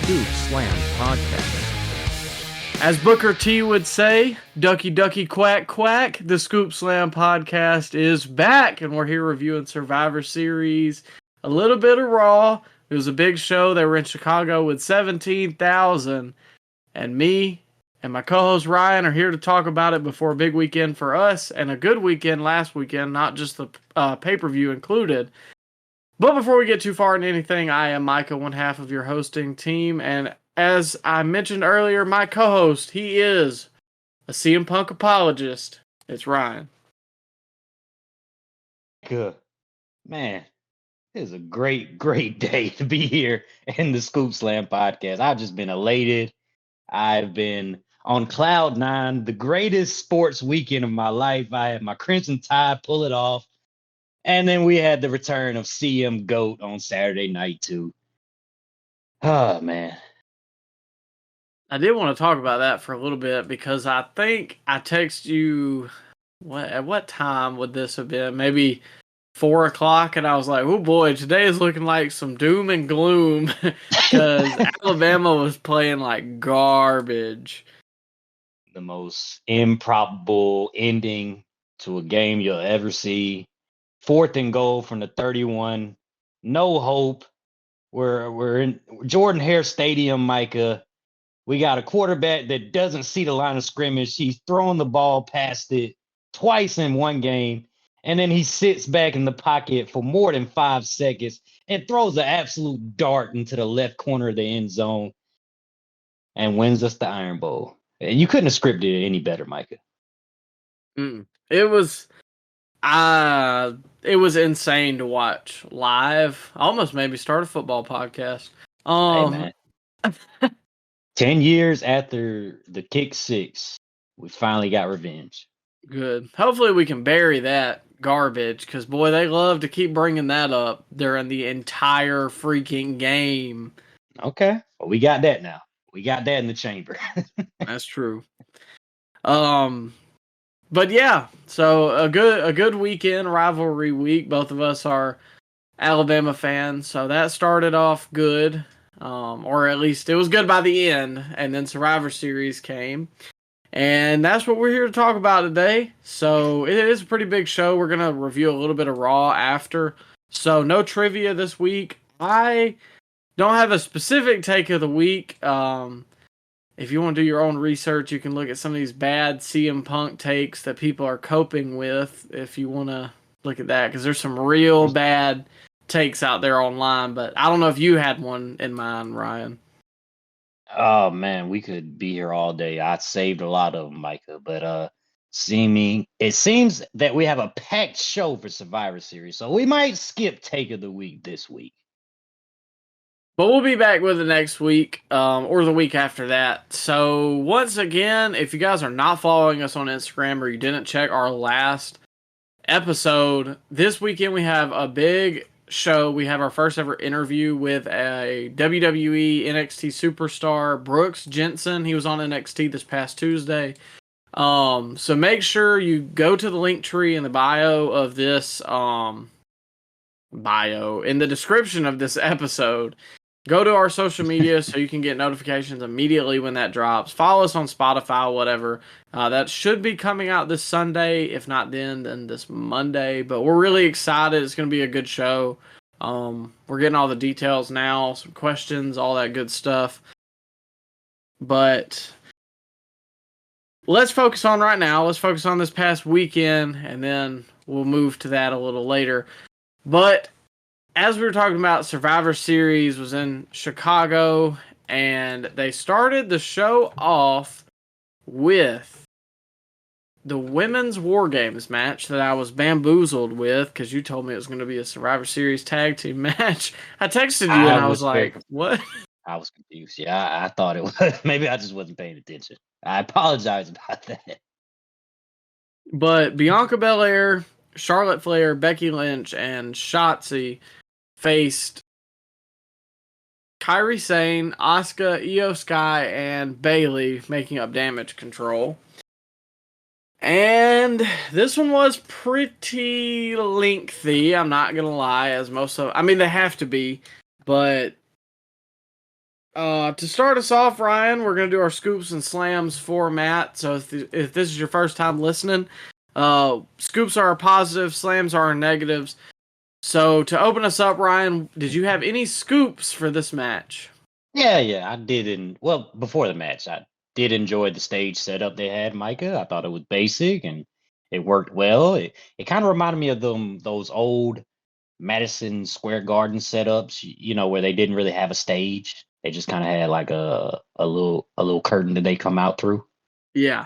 Scoop Slam Podcast. As Booker T would say, ducky ducky quack quack, the Scoop Slam Podcast is back, and we're here reviewing Survivor Series, a little bit of Raw. It was a big show. They were in Chicago with 17,000, and me and my co-host Ryan are here to talk about it before a big weekend for us, and a good weekend last weekend, not just the pay-per-view included. But before we get too far into anything, I am Micah, one half of your hosting team, and as I mentioned earlier, my co-host, he is a CM Punk apologist. It's Ryan. Good. Man, it is a great day to be here in the Scoop Slam Podcast. I've just been elated. I've been on cloud nine, the greatest sports weekend of my life. I had my Crimson Tide pull it off. And then we had the return of CM GOAT on Saturday night, too. Oh, man. I did want to talk about that for a little bit because I think I texted you, at what time would this have been? Maybe 4 o'clock, and I was like, oh boy, today is looking like some doom and gloom because Alabama was playing like garbage. The most improbable ending to a game you'll ever see. 4th and goal from the 31. No hope. We're in Jordan Hare Stadium, Micah. We got a quarterback that doesn't see the line of scrimmage. He's throwing the ball past it twice in one game. And then he sits back in the pocket for more than 5 seconds and throws an absolute dart into the left corner of the end zone and wins us the Iron Bowl. And you couldn't have scripted it any better, Micah. It was insane to watch live. Almost made me start a football podcast. Hey, man. 10 years after the kick six, we finally got revenge. Good. Hopefully we can bury that garbage because, boy, they love to keep bringing that up during the entire freaking game. Okay. Well, we got that now. We got that in the chamber. That's true. But yeah, so a good weekend, rivalry week. Both of us are Alabama fans, so that started off good. Or at least it was good by the end, and then Survivor Series came. And that's what we're here to talk about today. So it is a pretty big show. We're going to review a little bit of Raw after. So no trivia this week. I don't have a specific take of the week. If you want to do your own research, you can look at some of these bad CM Punk takes that people are coping with if you want to look at that. Because there's some real bad takes out there online, but I don't know if you had one in mind, Ryan. Oh man, we could be here all day. I saved a lot of them, Micah, but it seems that we have a packed show for Survivor Series, so we might skip take of the week this week. But we'll be back with it next week, or the week after that. So once again, if you guys are not following us on Instagram or you didn't check our last episode, this weekend we have a big show. We have our first ever interview with a WWE NXT superstar, Brooks Jensen. He was on NXT this past Tuesday. So make sure you go to the link tree in the bio of this in the description of this episode. Go to our social media so you can get notifications immediately when that drops. Follow us on Spotify, whatever. That should be coming out this Sunday. If not then this Monday. But we're really excited. It's going to be a good show. We're getting all the details now, some questions, all that good stuff. But let's focus on right now. Let's focus on this past weekend, and then we'll move to that a little later. But as we were talking about, Survivor Series was in Chicago, and they started the show off with the women's War Games match that I was bamboozled with because you told me it was going to be a Survivor Series tag team match. I texted you and I was like, what? I was confused. Yeah, I thought it was. Maybe I just wasn't paying attention. I apologize about that. But Bianca Belair, Charlotte Flair, Becky Lynch, and Shotzi faced Kairi Sane, Asuka, Io Sky, and Bayley, making up Damage Control. And this one was pretty lengthy, I'm not going to lie, as most of... I mean, they have to be, but To start us off, Ryan, we're going to do our scoops and slams format. So if this is your first time listening, scoops are our positives, slams are our negatives. So to open us up, Ryan, did you have any scoops for this match? Yeah, I did. Well, before the match, I did enjoy the stage setup they had, Micah. I thought it was basic and it worked well. It kind of reminded me of those old Madison Square Garden setups, where they didn't really have a stage. They just kind of had like a little curtain that they come out through. Yeah.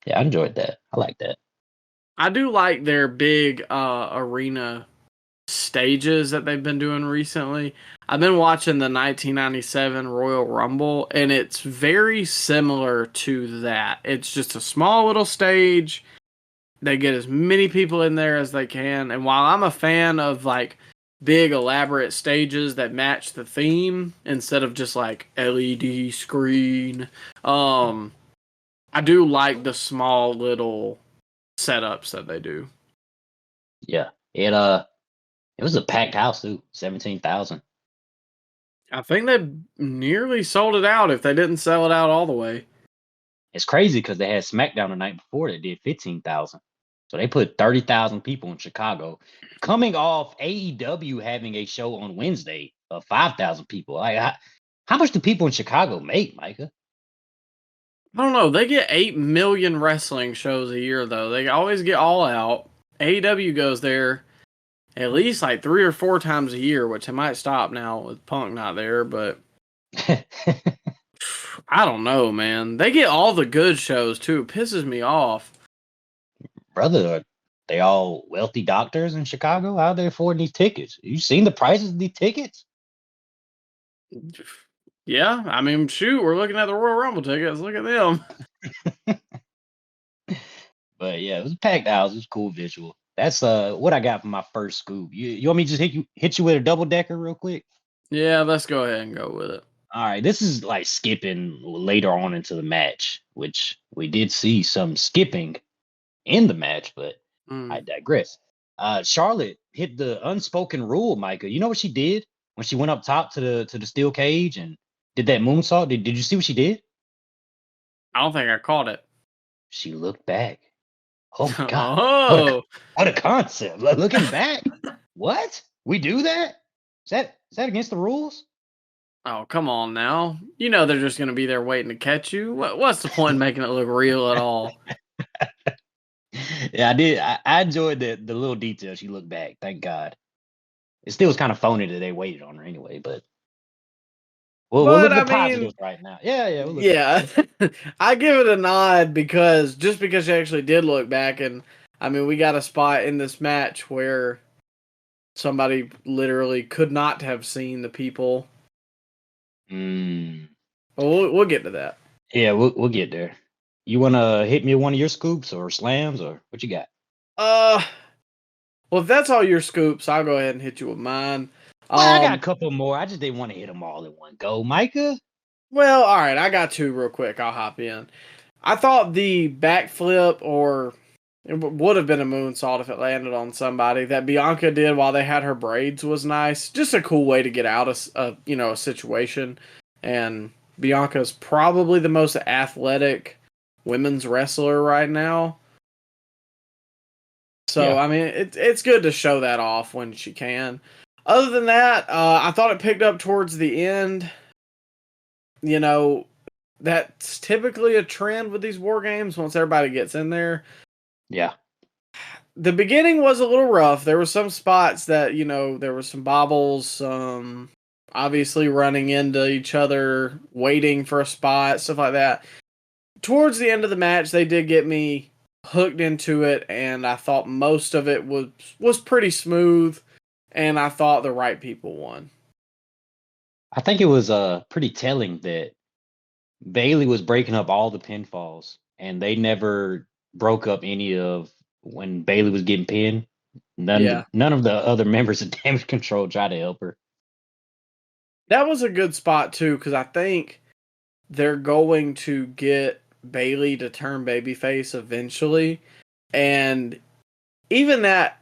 Yeah, I enjoyed that. I like that. I do like their big arena stages that they've been doing recently. I've been watching the 1997 Royal Rumble, and it's very similar to that. It's just a small little stage. They get as many people in there as they can. And while I'm a fan of like big elaborate stages that match the theme instead of just like LED screen, I do like the small little setups that they do. Yeah, it was a packed house too, 17,000. I think they nearly sold it out if they didn't sell it out all the way. It's crazy because they had SmackDown the night before that did 15,000. So they put 30,000 people in Chicago, coming off AEW having a show on Wednesday of 5,000 people. Like, how much do people in Chicago make, Micah? I don't know. They get 8 million wrestling shows a year, though. They always get All Out. AEW goes there at least like 3 or 4 times a year, which I might stop now with Punk not there, but I don't know, man. They get all the good shows, too. It pisses me off. Brother, are they all wealthy doctors in Chicago? How are they affording these tickets? You seen the prices of these tickets? Yeah, I mean, shoot, we're looking at the Royal Rumble tickets. Look at them. But yeah, it was a packed house. It was a cool visual. That's what I got for my first scoop. You want me to just hit you with a double decker real quick? Yeah, let's go ahead and go with it. All right, this is like skipping later on into the match, which we did see some skipping in the match, but I digress. Charlotte hit the unspoken rule, Micah. You know what she did when she went up top to the steel cage and did that moonsault? Did you see what she did? I don't think I caught it. She looked back. Oh my god! Oh, What a concept! Looking back, what we do that? Is that against the rules? oh, come on now. You know they're just gonna be there waiting to catch you. What's the point in making it look real at all? Yeah, I did. I enjoyed the little details. She looked back. Thank God. It still was kind of phony that they waited on her anyway, but we'll But look at I the positives mean, right now. Yeah, we'll look at yeah, I give it a nod because she actually did look back, and I mean we got a spot in this match where somebody literally could not have seen the people. Mm, But we'll get to that. yeah, we'll get there. You wanna hit me with one of your scoops or slams or what you got? Uh, well, if that's all your scoops, I'll go ahead and hit you with mine. Well, I got a Um, couple more. I just didn't want to hit them all in one go, Micah. well, all right, I got 2 real quick. I'll hop in. I thought the backflip, or it would have been a moonsault if it landed on somebody, that Bianca did while they had her braids was nice. Just a cool way to get out of a situation. And Bianca's probably the most athletic women's wrestler right now. So Yeah. I mean, it's good to show that off when she can. Other than that, I thought it picked up towards the end. You know, that's typically a trend with these war games once everybody gets in there. Yeah. The beginning was a little rough. There were some spots that, there was some bobbles, obviously running into each other, waiting for a spot, stuff like that. Towards the end of the match, they did get me hooked into it, and I thought most of it was pretty smooth, and I thought the right people won. I think it was pretty telling that Bailey was breaking up all the pinfalls, and they never broke up any of when Bailey was getting pinned. Yeah. None of the other members of Damage Control tried to help her. That was a good spot, too, because I think they're going to get Bailey to turn babyface eventually, and even that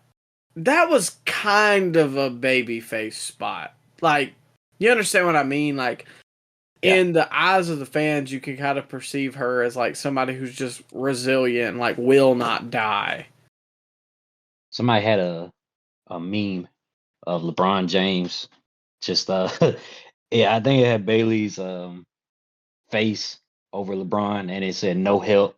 was kind of a babyface spot. Like, you understand what I mean? Like, in the eyes of the fans, you can kind of perceive her as like somebody who's just resilient and like will not die. Somebody had a meme of LeBron James. Just yeah, I think it had Bailey's face over LeBron, and it said no help,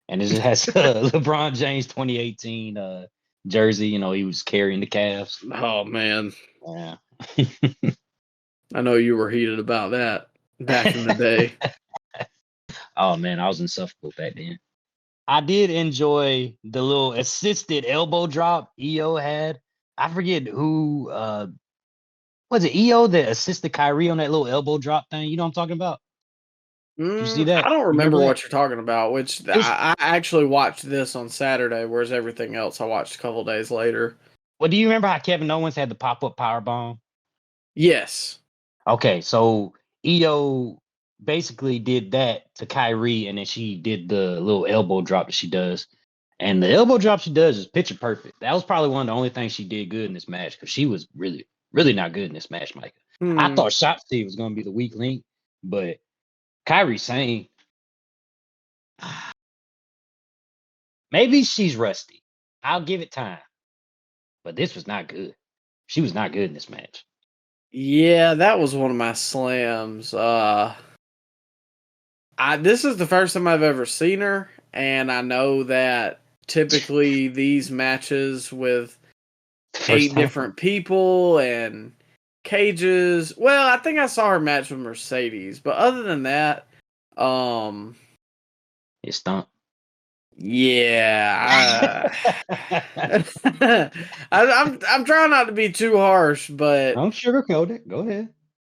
and it just has LeBron James 2018 jersey. You know, he was carrying the Cavs. Oh man, Yeah. I know you were heated about that back in the day. Oh man, I was insufferable back then. I did enjoy the little assisted elbow drop EO had. I forget who was it EO that assisted Kyrie on that little elbow drop thing? You know what I'm talking about? Did you see I that? don't You remember remember what that? you're talking about. Which It was, I actually watched this on Saturday, whereas everything else I watched a couple days later. well, do you remember how Kevin Owens had the pop-up power bomb? Yes. Okay, so EO basically did that to Kyrie, and then she did the little elbow drop that she does. And the elbow drop she does is picture perfect. That was probably one of the only things she did good in this match because she was really, really not good in this match, Micah. I thought Shotzi was going to be the weak link, but Kyrie Sane, maybe she's rusty. I'll give it time, but this was not good. She was not good in this match. Yeah, that was one of my slams. This is the first time I've ever seen her, and I know that typically these matches with First 8 time different people and cages. Well, I think I saw her match with Mercedes, but other than that, um, it stunk. yeah, I'm trying not to be too harsh, but Don't sugarcoat it. Go ahead.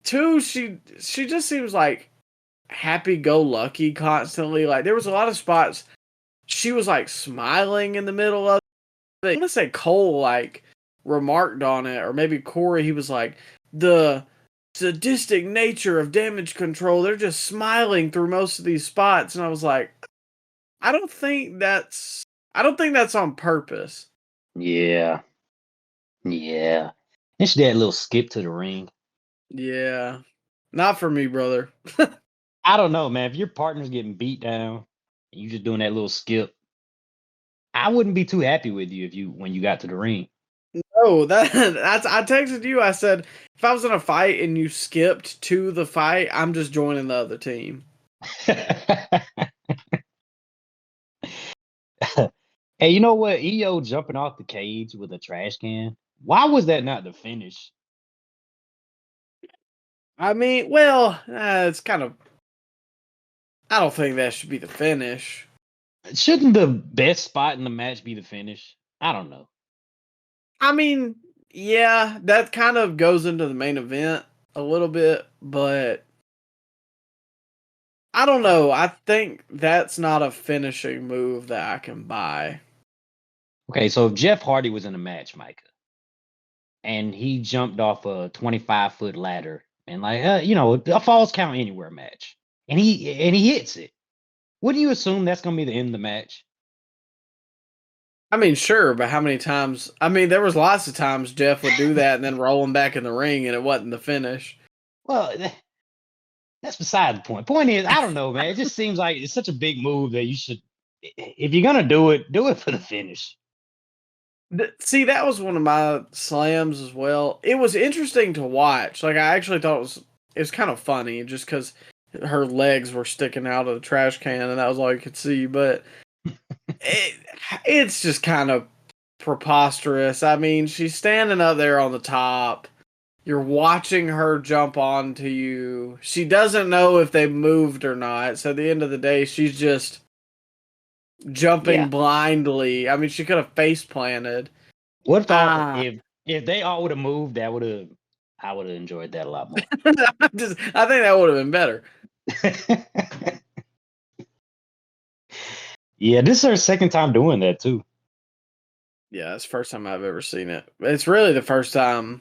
two, she just seems like happy-go-lucky constantly. Like there was a lot of spots she was like smiling in the middle of it. I want to say Cole like remarked on it, or maybe Corey. He was like the sadistic nature of damage control. They're just smiling through most of these spots, and I was like, I don't think that's on purpose. Yeah. Yeah. And she did a little skip to the ring. Yeah, not for me, brother. I don't know, man. If your partner's getting beat down and you just doing that little skip, I wouldn't be too happy with you if you when you got to the ring. No, that's I texted you. I said if I was in a fight and you skipped to the fight, I'm just joining the other team. Hey, you know what? EO jumping off the cage with a trash can. Why was that not the finish? I mean, well, it's kind of. I don't think that should be the finish. Shouldn't the best spot in the match be the finish? I don't know. I mean, yeah, that kind of goes into the main event a little bit, but I don't know. I think that's not a finishing move that I can buy. Okay, so if Jeff Hardy was in a match, Micah, and he jumped off a 25-foot ladder and like a falls count anywhere match, and he hits it, wouldn't you assume that's gonna be the end of the match? I mean, sure, but how many times? I mean, there was lots of times Jeff would do that and then roll him back in the ring, and it wasn't the finish. Well, that's beside the point. Point is, I don't know, man. It just seems like it's such a big move that you should, if you're gonna do it for the finish. See, that was one of my slams as well. It was interesting to watch. Like, I actually thought it was kind of funny just because her legs were sticking out of the trash can and that was all you could see. But it, it's just kind of preposterous. I mean, she's standing up there on the top. You're watching her jump onto you. She doesn't know if they moved or not. So at the end of the day, she's just Yeah. jumping blindly. I mean, she could have face planted. What if all Ah. if they all would have moved, I would have enjoyed that a lot more. I think that would have been better. Yeah, this is her second time doing that too. Yeah, it's the first time I've ever seen it. It's really the first time.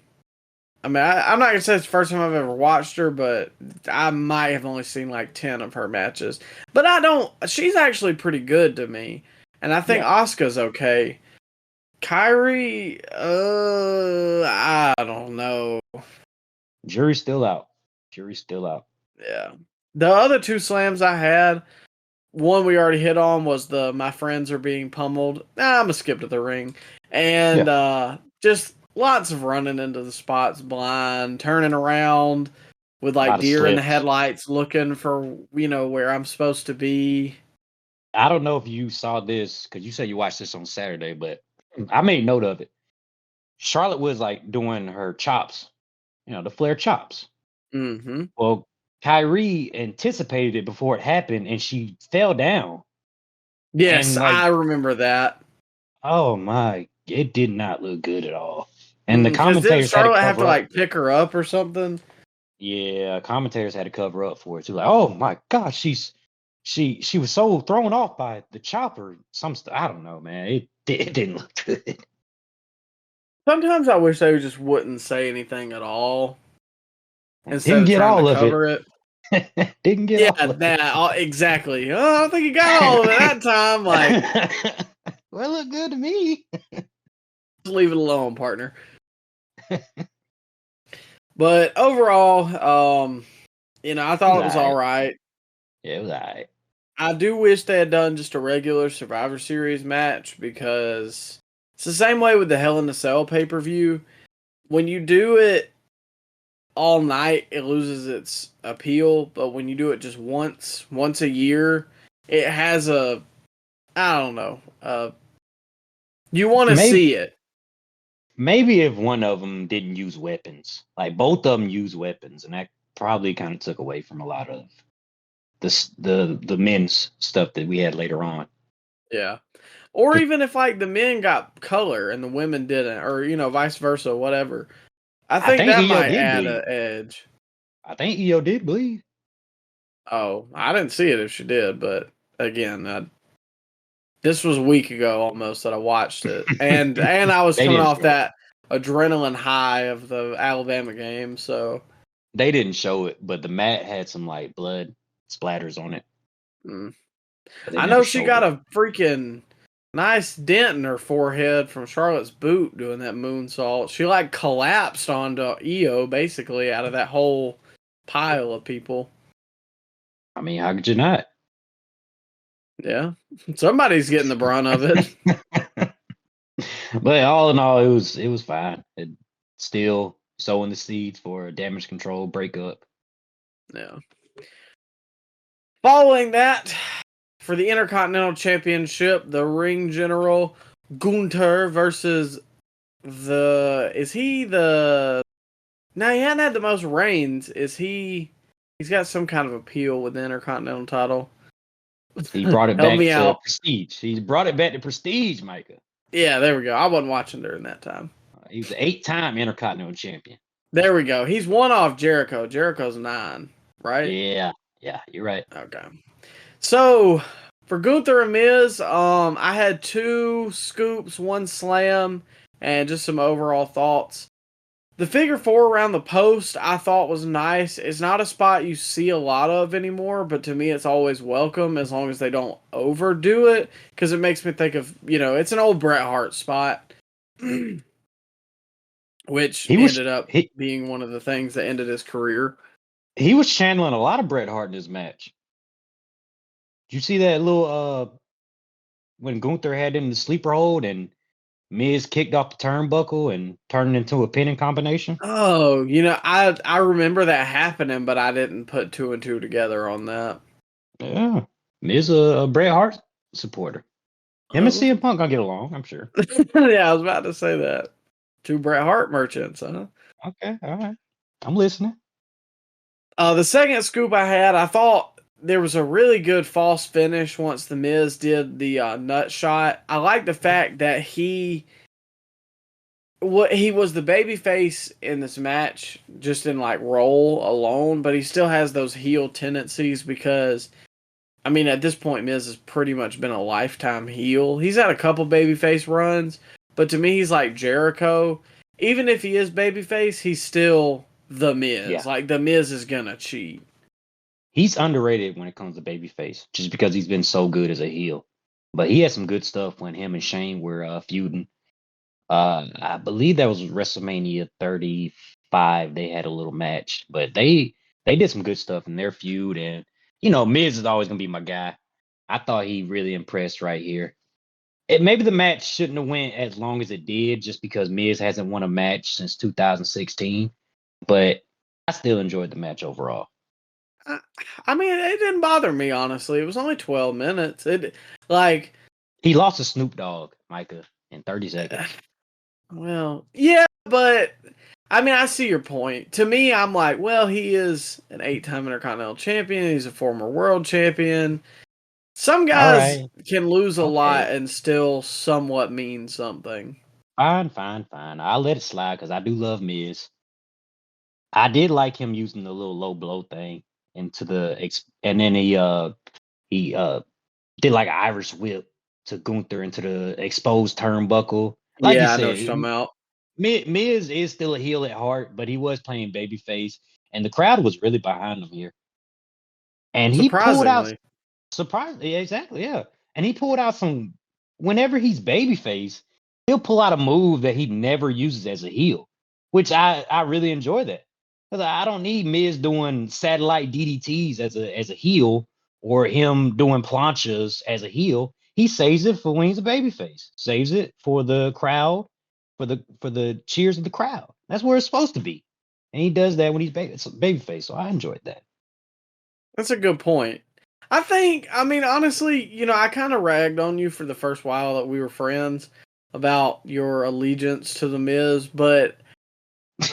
I mean, I'm not gonna say it's the first time I've ever watched her, but I might have only seen like 10 of her matches. But I don't. She's actually pretty good to me, and I think Asuka's okay. Kyrie, I don't know. Jury's still out. Jury's still out. Yeah. The other two slams I had, one we already hit on was the my friends are being pummeled. I'm gonna skip to the ring. And just lots of running into the spots blind, turning around with A lot like of deer in the slips. headlights looking for, where I'm supposed to be. I don't know if you saw this because you said you watched this on Saturday, but I made note of it. Charlotte was like doing her chops, the flare chops. Mm-hmm. Well, Kyrie anticipated it before it happened, and she fell down. Yes, And like, I remember that. oh my, it did not look good at all. And the Because didn't commentators had to Charlotte have to cover up. like pick her up or something? Yeah, commentators had to cover up for it too. Like, oh my gosh, she was so thrown off by the chopper. Some stuff, I don't know, man. It didn't look good. Sometimes I wish they just wouldn't say anything at all instead Didn't of get trying to all of it. cover it. Didn't get Yeah, all of it. exactly. Oh, I don't think you got all of it that time. Like, Well, it looked good to me. just leave it alone, partner. But overall, I thought it was all right. Yeah, it was all right. I do wish they had done just a regular Survivor Series match because it's the same way with the Hell in a Cell pay-per-view. When you do it all night, it loses its appeal, but when you do it just once a year, it has I don't know, you want to Maybe see it. maybe if one of them didn't use weapons, like both of them use weapons, and that probably kind of took away from a lot of the men's stuff that we had later on. Yeah. Or even if like the men got color and the women didn't, or vice versa, whatever. I I think think that EO might did add bleed. an edge. I think EO did bleed. Oh, I didn't see it if she did, but again, this was a week ago almost that I watched it, and I was They coming didn't off show it. that adrenaline high of the Alabama game, so They didn't show it, but the mat had some like blood splatters on it, mm. but they I never know she showed got it. a freaking nice dent in her forehead from Charlotte's boot doing that moonsault. She like collapsed onto EO basically out of that whole pile of people. I mean, how could you not? Yeah, somebody's getting the brunt of it. But all in all, it was fine. It still sowing the seeds for a damage control breakup. Yeah. Following that, for the Intercontinental Championship, the ring general Gunther versus is he the no, he hadn't had the most reigns. He's got some kind of appeal with the Intercontinental title. He brought it Help back me to out. prestige. He brought it back to prestige, Micah. Yeah, there we go. I wasn't watching during that time. He was an 8-time Intercontinental Champion. There we go. He's one off Jericho. Jericho's 9, right? Yeah, you're right. Okay. So for Gunther and Miz, I had 2 scoops, 1 slam, and just some overall thoughts. The figure 4 around the post I thought was nice. It's not a spot you see a lot of anymore, but to me it's always welcome as long as they don't overdo it, because it makes me think of, it's an old Bret Hart spot, which He was ended up he, being one of the things that ended his career. he was channeling a lot of Bret Hart in this match. Did you see that little when Gunther had him in the sleeper hold and Miz kicked off the turnbuckle and turned it into a pinning combination? Oh, I remember that happening, but I didn't put 2 and 2 together on that. Yeah. Miz a Bret Hart supporter. Him and CM Punk gonna get along, I'm sure. Yeah, I was about to say that. 2 Bret Hart merchants, huh? Okay, all right. I'm listening. The second scoop I had, I thought there was a really good false finish once the Miz did the nut shot. I like the fact that he was the babyface in this match, just in like role alone, but he still has those heel tendencies because, I mean, at this point, Miz has pretty much been a lifetime heel. He's had a couple babyface runs, but to me, he's like Jericho. Even if he is babyface, he's still the Miz. Yeah. Like, the Miz is gonna cheat. He's underrated when it comes to babyface, just because he's been so good as a heel. But he had some good stuff when him and Shane were feuding. I believe that was WrestleMania 35. They had a little match, but they They did some good stuff in their feud, and Miz is always gonna be my guy. I thought he really impressed right here. Maybe the match shouldn't have went as long as it did, just because Miz hasn't won a match since 2016. But I still enjoyed the match overall. I mean, it didn't bother me, honestly. It was only 12 minutes. Like, he lost to Snoop Dogg, Micah, in 30 seconds. Well, yeah, but I mean, I see your point. To me, I'm like, well, he is an 8-time Intercontinental Champion. He's a former World Champion. Some All guys right. can lose a lot Okay. and still somewhat mean something. Fine. I'll let it slide because I do love Miz. I did like him using the little low blow thing into and then he did like an Irish whip to Gunther into the exposed turnbuckle. Like you Yeah, I know what said, you're talking about. Miz is still a heel at heart, but he was playing babyface, and the crowd was really behind him here. And he pulled out Surprisingly. surprisingly, exactly, yeah. And he pulled out some. Whenever he's babyface, he'll pull out a move that he never uses as a heel, which I really enjoy that. 'Cause I don't need Miz doing satellite DDTs as a heel or him doing planchas as a heel. He saves it for when he's a babyface. Saves it for the crowd, for the cheers of the crowd. That's where it's supposed to be. And he does that when he's babyface. So I enjoyed that. That's a good point. I mean, honestly, I kind of ragged on you for the first while that we were friends about your allegiance to The Miz, but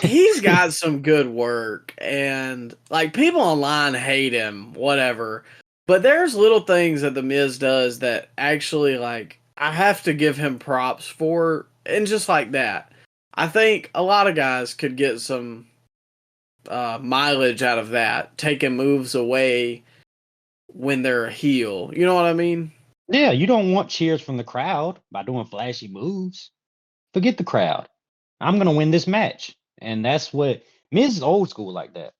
he's got some good work, and like people online hate him, whatever. But there's little things that the Miz does that actually like I have to give him props for, and just like that, I think a lot of guys could get some mileage out of that, taking moves away when they're a heel. You know what I mean? Yeah, you don't want cheers from the crowd by doing flashy moves. Forget the crowd. I'm gonna win this match, and that's what Miz is old school like that.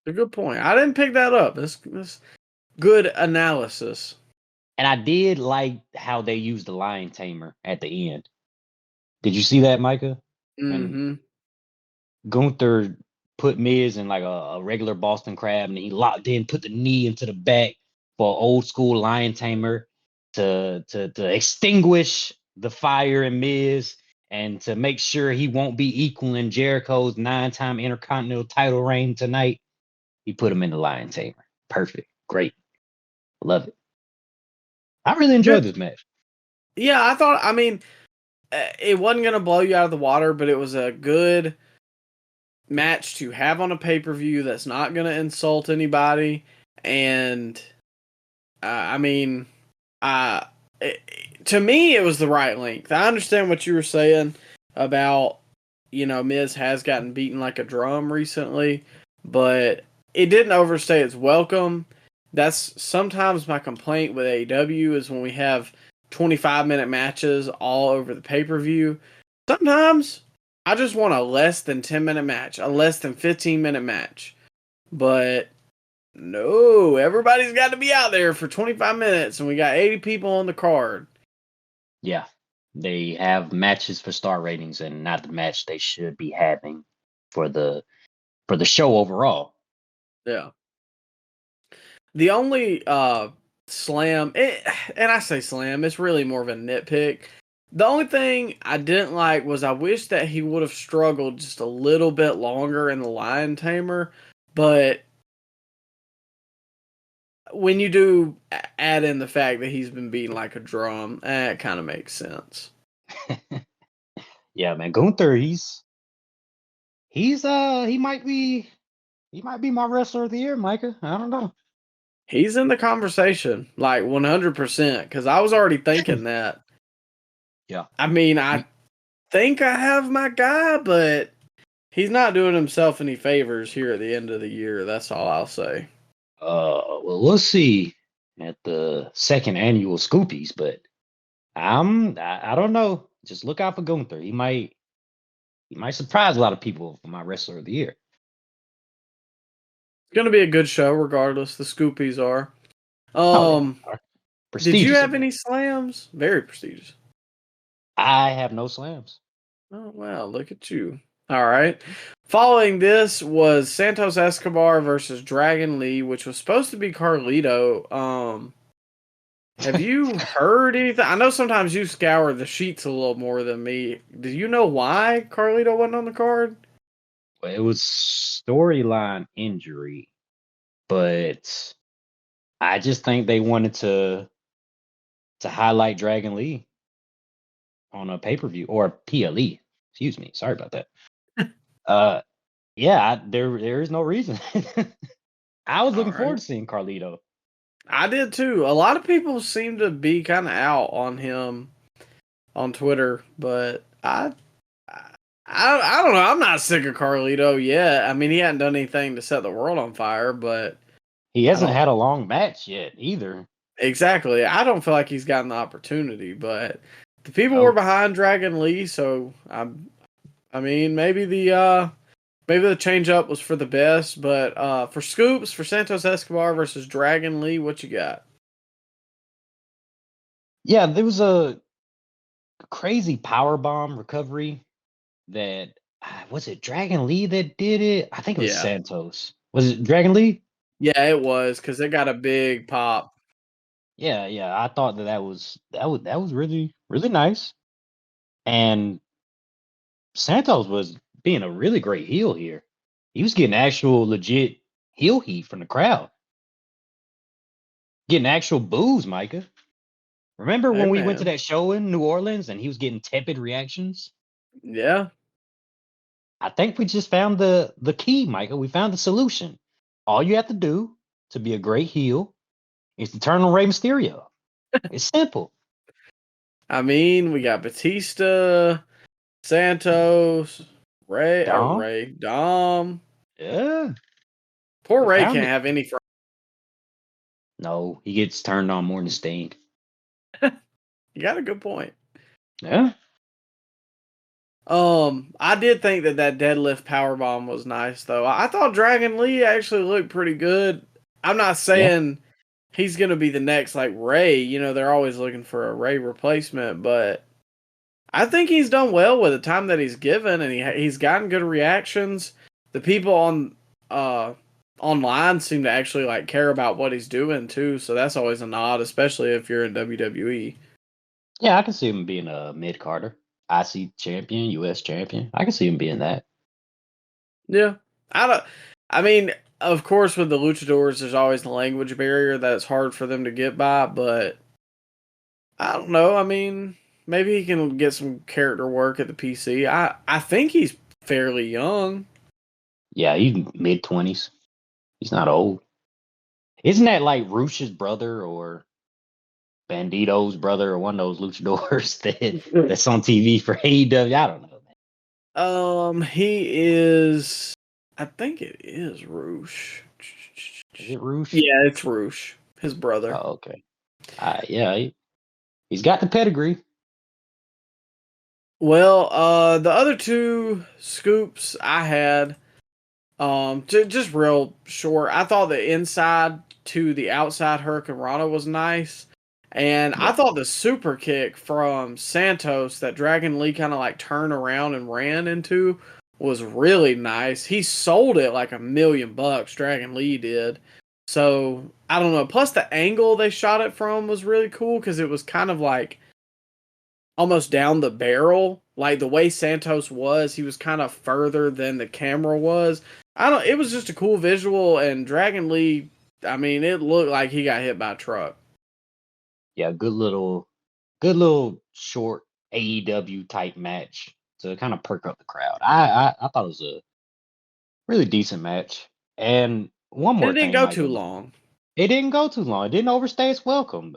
A good point. I didn't pick that up. That's good analysis. And I did like how they used the lion tamer at the end. Did you see that, Micah? When Mm-hmm. Gunther put Miz in like a regular Boston Crab, and he locked in, put the knee into the back for old school lion tamer to extinguish the fire in Miz and to make sure he won't be equaling Jericho's 9-time Intercontinental title reign tonight. He put him in the lion tamer. Perfect. Great. Love it. I really enjoyed Good. this match. Yeah, I mean, it wasn't going to blow you out of the water, but it was a good match to have on a pay-per-view that's not going to insult anybody. And, I mean, uh, it, to me, it was the right length. I understand what you were saying about, Miz has gotten beaten like a drum recently, but it didn't overstay its welcome. That's sometimes my complaint with AEW is when we have 25-minute matches all over the pay-per-view. Sometimes I just want a less than 10-minute match, a less than 15-minute match. But no, everybody's got to be out there for 25 minutes, and we got 80 people on the card. Yeah. They have matches for star ratings and not the match they should be having for the show overall. Yeah. The only slam, and I say slam, it's really more of a nitpick. The only thing I didn't like was I wish that he would have struggled just a little bit longer in the Lion Tamer, but when you do add in the fact that he's been beaten like a drum, it kind of makes sense. Yeah, man. Gunther, he's he might be my wrestler of the year, Micah. I don't know. He's in the conversation, like 100%, because I was already thinking that. Yeah. I mean, I think I have my guy, but he's not doing himself any favors here at the end of the year. That's all I'll say. Well, we'll see at the second annual Scoopies, but I don't know. Just look out for Gunther. He might surprise a lot of people for my wrestler of the year. It's gonna be a good show, regardless. The Scoopies are. Oh yeah, Did you prestigious have event. any slams? Very prestigious. I have no slams. Oh wow, look at you. All right. Following this was Santos Escobar versus Dragon Lee, which was supposed to be Carlito. Have you heard anything? I know sometimes you scour the sheets a little more than me. Do you know why Carlito wasn't on the card? Well, it was storyline injury, but I just think they wanted to highlight Dragon Lee on a pay-per-view or PLE. Excuse me. Sorry about that. Uh yeah, there is no reason. I was All looking right. forward to seeing Carlito. I did too. A lot of people seem to be kind of out on him on Twitter, but I don't know. I'm not sick of Carlito yet. I mean, he hadn't done anything to set the world on fire, but He I hasn't don't had a long match yet either. exactly. I don't feel like he's gotten the opportunity, but the people were No. behind Dragon Lee, so I mean, maybe the change up was for the best, but for scoops for Santos Escobar versus Dragon Lee, what you got? Yeah, there was a crazy power bomb recovery that was it Dragon Lee that did it? I think it was Yeah. Santos. Was it Dragon Lee? Yeah, it was because it got a big pop. Yeah, yeah. I thought that was really really nice. And Santos was being a really great heel here. He was getting actual legit heel heat from the crowd, getting actual boos. Micah, remember Hey when we went to man. that show in New Orleans and he was getting tepid reactions? Yeah. I think we just found the key, Micah. We found the solution. All you have to do to be a great heel is to turn on Rey Mysterio. It's simple. I mean, we got Batista, Santos, Dom. Dom. Yeah, Poor we Ray found can't it. have any friends. No, he gets turned on more than Sting. You got a good point. Yeah. I did think that deadlift power bomb was nice though. I thought Dragon Lee actually looked pretty good. I'm not Yeah. saying he's gonna be the next like Ray. You know, they're always looking for a Ray replacement, but I think he's done well with the time that he's given, and he's gotten good reactions. The people on uh online seem to actually like care about what he's doing too, so that's always a nod, especially if you're in WWE. Yeah, I can see him being a mid Carter. IC champion, US champion. I can see him being that. Yeah, I don't. I mean, of course, with the luchadors, there's always the language barrier that it's hard for them to get by, but I don't know. I mean, maybe he can get some character work at the PC. I think he's fairly young. Yeah, he's mid 20s. He's not old. Isn't that like Rush's brother or Bandito's brother or one of those luchadors that's on TV for AEW? I don't know, man. He is. I think it is Roosh. Is it Rush? Yeah, it's Roosh, his brother. Oh, okay. Yeah, he's got the pedigree. Well, the other two scoops I had, just real short. I thought the inside to the outside Hurricane Rana was nice, and I Yeah. thought the super kick from Santos that Dragon Lee kind of like turned around and ran into was really nice. He sold it like $1,000,000. Dragon Lee did. So I don't know. Plus the angle they shot it from was really cool because it was kind of like almost down the barrel. Like the way Santos was, he was kind of further than the camera was. I don't. It was just a cool visual, and Dragon Lee. I mean, it looked like he got hit by a truck. Yeah, good little short AEW type match to kind of perk up the crowd. I thought it was a really decent match. And one And more it didn't thing, go too Michael. long. It didn't go too long. It didn't overstay its welcome.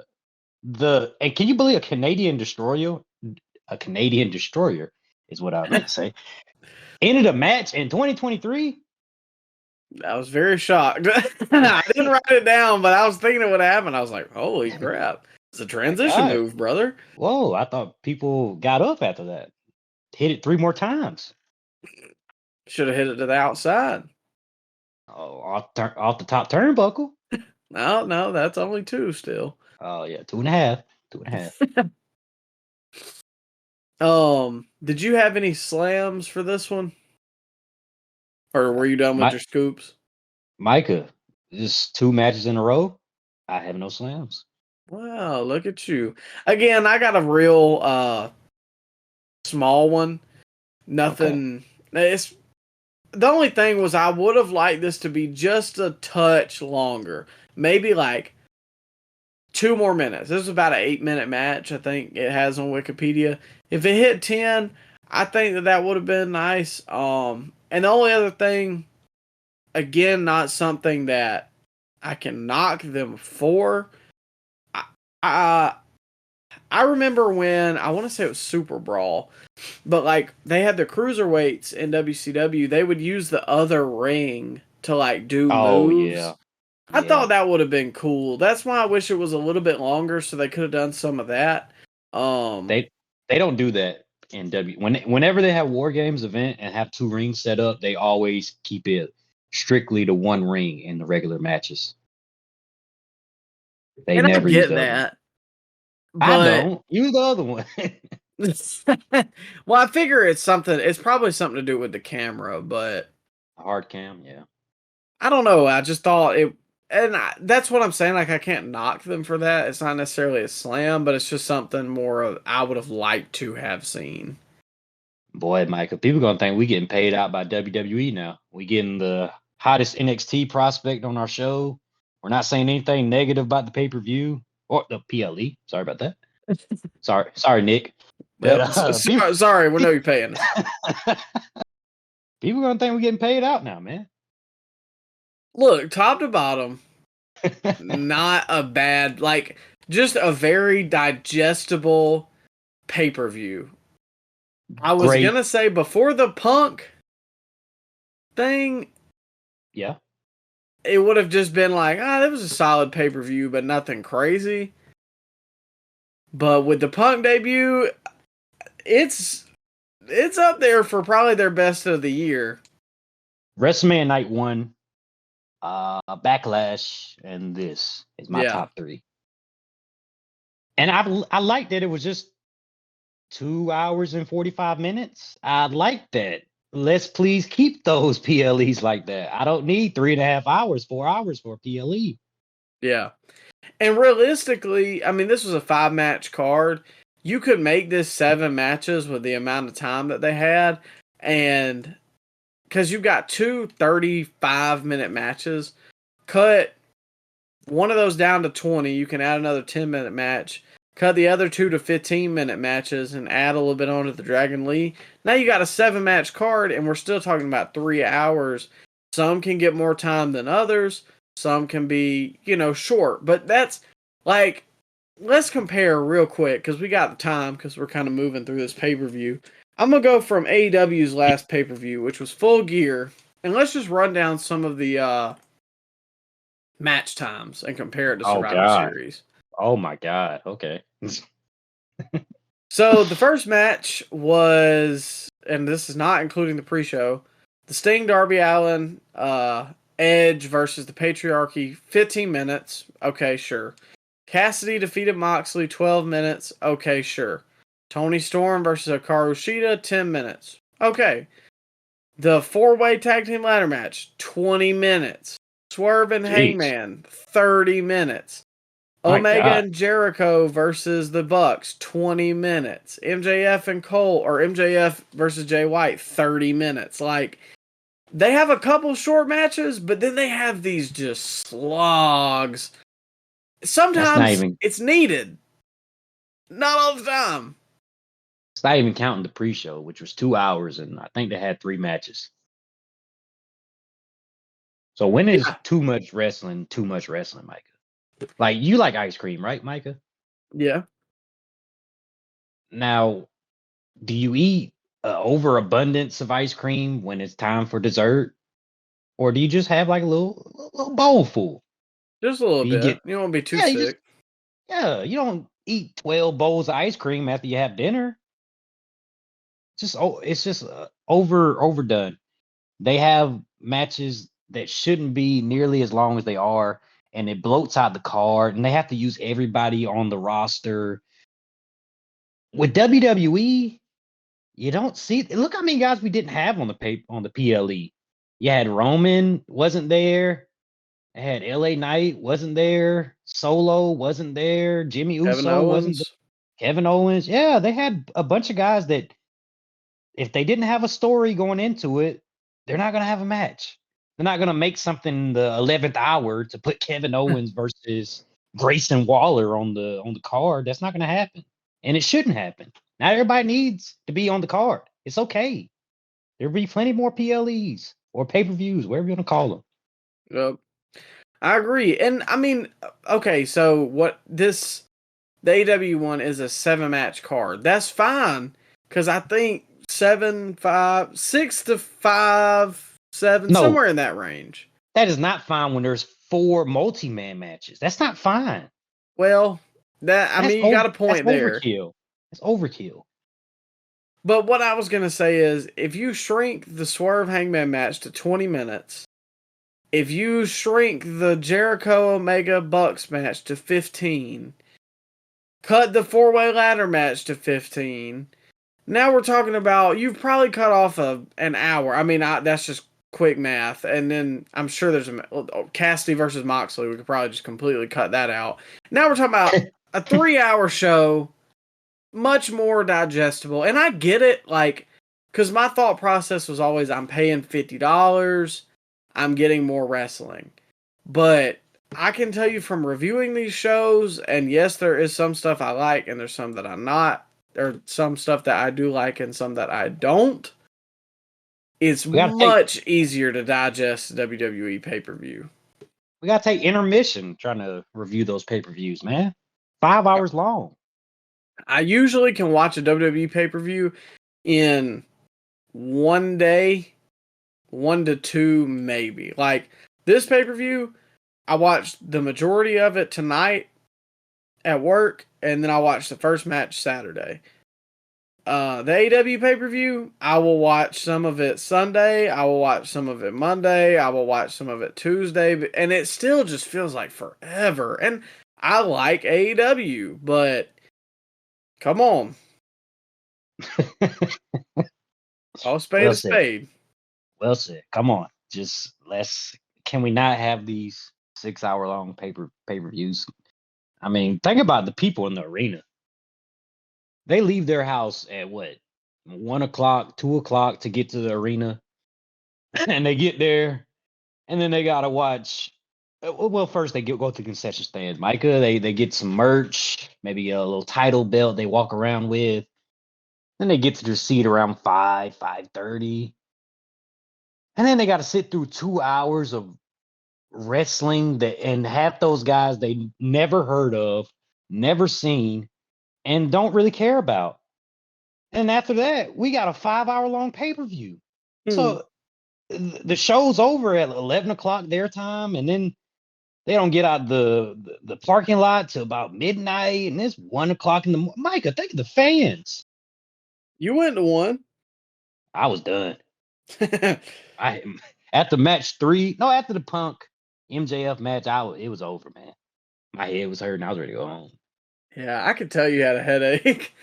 And can you believe a Canadian destroyer? A Canadian destroyer is what I meant to say. Ended a match in 2023. I was very shocked. I didn't write it down, but I was thinking it would happen. I was like, "Holy crap! It's a My transition God. move, brother." Whoa, I thought people got up after that. Hit it 3 more times. Should have hit it to the outside. Oh, off the top turnbuckle. No, no, that's only two still. Oh yeah, 2.5. 2.5. Did you have any slams for this one? Or were you done with My, your scoops? Micah, just 2 matches in a row. I have no slams. Wow, look at you. Again, I got a real small one. Okay. Nothing. It's the only thing was I would have liked this to be just a touch longer. Maybe like 2 more minutes. This is about an 8-minute match, I think it has on Wikipedia. If it hit 10, I think that would have been nice. And the only other thing, again, not something that I can knock them for. I, I, I remember when, I want to say it was Super Brawl, but like they had the cruiserweights in WCW, they would use the other ring to like do Oh moves. yeah, I yeah. thought that would have been cool. That's why I wish it was a little bit longer so they could have done some of that. Um, They don't do that in whenever they have War Games event and have 2 rings set up, they always keep it strictly to 1 ring in the regular matches. They and I never use get the other one. that, I but don't use the other one. well, I figure it's something. It's probably something to do with the camera, but Hard cam, yeah. I don't know. I just thought it, and that's what I'm saying. Like I can't knock them for that. It's not necessarily a slam, but it's just something more of I would have liked to have seen. Boy, Michael, people gonna think we getting paid out by WWE now. We getting the hottest NXT prospect on our show. We're not saying anything negative about the pay-per-view or the PLE. Sorry about that. Sorry, Nick. But Yep. Sorry, we know you're paying us. people gonna think we're getting paid out now, man. Look, top to bottom, not a bad, like, just a very digestible pay per view. I was Great. gonna say before the Punk thing, Yeah. it would have just been like, that was a solid pay per view, but nothing crazy. But with the Punk debut, it's up there for probably their best of the year. WrestleMania Night 1, Backlash, and this is my Yeah. top 3. And I like that it was just 2 hours and 45 minutes. I like that. Let's please keep those PLEs like that. I don't need 3.5 hours, 4 hours for a PLE. Yeah. And realistically, I mean, this was a 5-match card. You could make this 7 matches with the amount of time that they had. And because you've got 2 35-minute matches, cut one of those down to 20. You can add another 10-minute match. Cut the other 2 to 15-minute matches and add a little bit onto the Dragon Lee. Now you got a 7-match card, and we're still talking about 3 hours. Some can get more time than others. Some can be, short. But that's like, let's compare real quick because we got the time because we're kind of moving through this pay per view. I'm going to go from AEW's last pay per view, which was Full Gear, and let's just run down some of the match times and compare it to Oh Survivor God. Series. Oh my God. Okay. So the first match was, and this is not including the pre-show, the Sting, Darby Allin, Edge versus the Patriarchy, 15 minutes. Okay, sure. Cassidy defeated Moxley, 12 minutes. Okay, sure. Tony Storm versus Hikaru Shida, 10 minutes. Okay. The 4-way tag team ladder match, 20 minutes. Swerve and Jeez. Hangman, 30 minutes. My Omega God. and Jericho versus the Bucks, 20 minutes. MJF and Cole, or MJF versus Jay White, 30 minutes. Like, they have a couple short matches, but then they have these just slogs. Sometimes it's needed. Not all the time. It's not even counting the pre-show, which was 2 hours, and I think they had 3 matches. So when is too much wrestling, Micah? Like, you like ice cream, right, Micah? Yeah. Now, do you eat overabundance of ice cream when it's time for dessert? Or do you just have like a little bowl full? Just a little You bit. get, You don't want to be too yeah, sick. you don't eat 12 bowls of ice cream after you have dinner. It's just overdone. They have matches that shouldn't be nearly as long as they are, and it bloats out the card, and they have to use everybody on the roster. With WWE, you don't see. Look how many guys we didn't have on the PLE. You had Roman wasn't there. I had LA Knight wasn't there. Solo wasn't there. Jimmy Kevin Uso wasn't there. Owens. Kevin Owens. Yeah, they had a bunch of guys that if they didn't have a story going into it, they're not gonna have a match. They're not gonna make something the 11th hour to put Kevin Owens versus Grayson Waller on the card. That's not gonna happen, and it shouldn't happen. Not everybody needs to be on the card. It's okay. There'll be plenty more PLEs or pay-per-views, whatever you want to call them. Yep. I agree. And I mean, okay, so the AW one is a 7-match card. That's fine. Because I think 7, 5, 6 to 5, 7, No, somewhere in that range. that is not fine when there's 4 multi-man matches. That's not fine. Well, you got a point that's there. overkill. That's overkill. But what I was going to say is, if you shrink the Swerve Hangman match to 20 minutes, if you shrink the Jericho Omega Bucks match to 15, cut the 4-way ladder match to 15, now we're talking about, you've probably cut off an hour. I mean, that's just quick math. And then I'm sure there's Cassidy versus Moxley. We could probably just completely cut that out. Now we're talking about a 3-hour show, much more digestible. And I get it, like, because my thought process was always, I'm paying $50, I'm getting more wrestling. But I can tell you from reviewing these shows, and yes, there is some stuff I like, and there's some that I'm not. Or some stuff that I do like and some that I don't. It's much easier to digest WWE pay-per-view. We gotta take intermission trying to review those pay-per-views, man. 5 hours long. I usually can watch a WWE pay-per-view in one day, 1 to 2 maybe. Like this pay-per-view, I watched the majority of it tonight at work, and then I watched the first match Saturday. The AW pay-per-view, I will watch some of it Sunday, I will watch some of it Monday, I will watch some of it Tuesday, and it still just feels like forever. And I like AEW, but come on. I'll spade a spade. Well said. Come on. Just can we not have these 6-hour long pay-per-views? I mean, think about the people in the arena. They leave their house at what? 1 o'clock, 2 o'clock to get to the arena. And they get there, and then they gotta watch. Well, first they go to the concession stand. Micah, they get some merch, maybe a little title belt they walk around with. Then they get to their seat around 5:30. And then they got to sit through 2 hours of wrestling and half those guys they never heard of, never seen, and don't really care about. And after that, we got a 5-hour long pay-per-view. So the show's over at 11 o'clock their time, and then they don't get out the parking lot till about midnight, and it's 1 o'clock in the morning. Micah, think of the fans. You went to one. I was done. After match 3, no, after the Punk MJF match, it was over, man. My head was hurting. I was ready to go home. Yeah, I could tell you had a headache.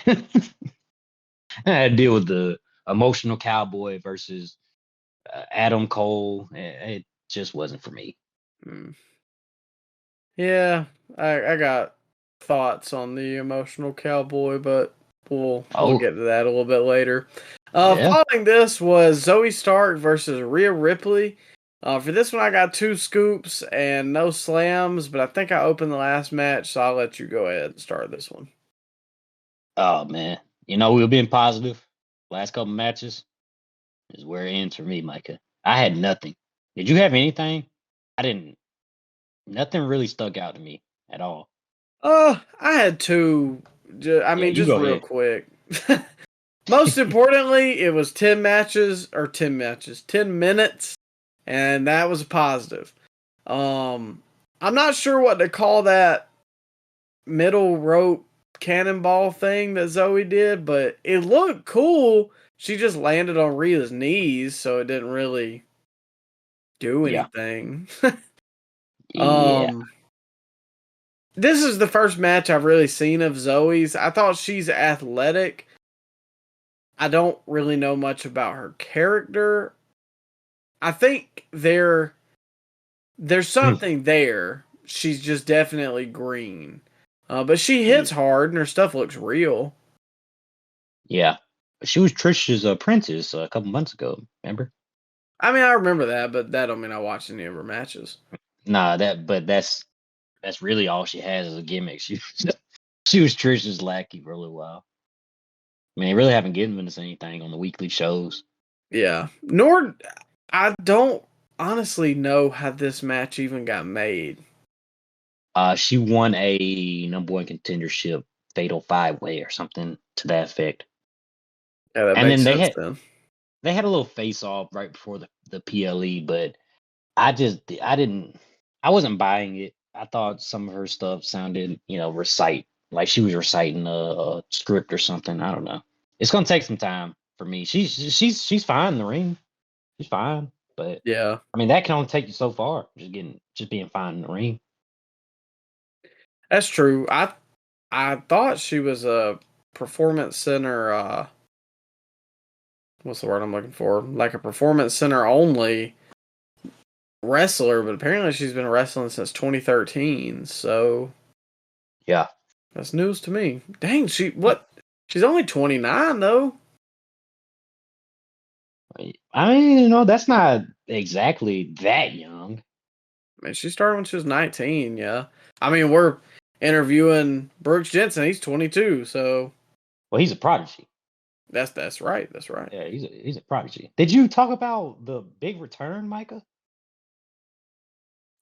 I had to deal with the emotional cowboy versus Adam Cole. It just wasn't for me. Yeah, I got thoughts on the emotional cowboy, but we'll get to that a little bit later. Following this was Zoe Stark versus Rhea Ripley. For this one, I got 2 scoops and no slams, but I think I opened the last match, so I'll let you go ahead and start this one. Oh, man. We were being positive. Last couple matches is where it ends for me, Micah. I had nothing. Did you have anything? I didn't. Nothing really stuck out to me at all. I had 2. Just real quick. Most importantly, it was 10 minutes, and that was a positive. I'm not sure what to call that middle rope cannonball thing that Zoe did, but it looked cool. She just landed on Rhea's knees, so it didn't really do anything. This is the first match I've really seen of Zoe's. I thought she's athletic. I don't really know much about her character. I think there's something there. She's just definitely green. But she hits hard and her stuff looks real. Yeah. She was Trish's apprentice a couple months ago, remember? I mean, I remember that, but that don't mean I watched any of her matches. Nah, that's really all she has as a gimmick. She was Trish's lackey for a little while. I mean, they really haven't given us anything on the weekly shows. Yeah. Nor I don't honestly know how this match even got made. She won a number one contendership fatal 5-way or something to that effect. Yeah, that And makes then sense then. they had a little face off right before the PLE, but I wasn't buying it. I thought some of her stuff sounded, like she was reciting a script or something. I don't know. It's gonna take some time for me. She's fine in the ring. She's fine, but Yeah. I mean that can only take you so far. Just being fine in the ring. That's true. I thought she was a performance center what's the word I'm looking for? Like a performance center only wrestler, but apparently she's been wrestling since 2013. So Yeah. that's news to me. Dang, she's only 29 though. I mean, that's not exactly that young. I mean, she started when she was 19, yeah. I mean, we're interviewing Brooks Jensen. He's 22, so Well, he's a prodigy. that's right. That's right. Yeah, he's a prodigy. Did you talk about the big return, Micah?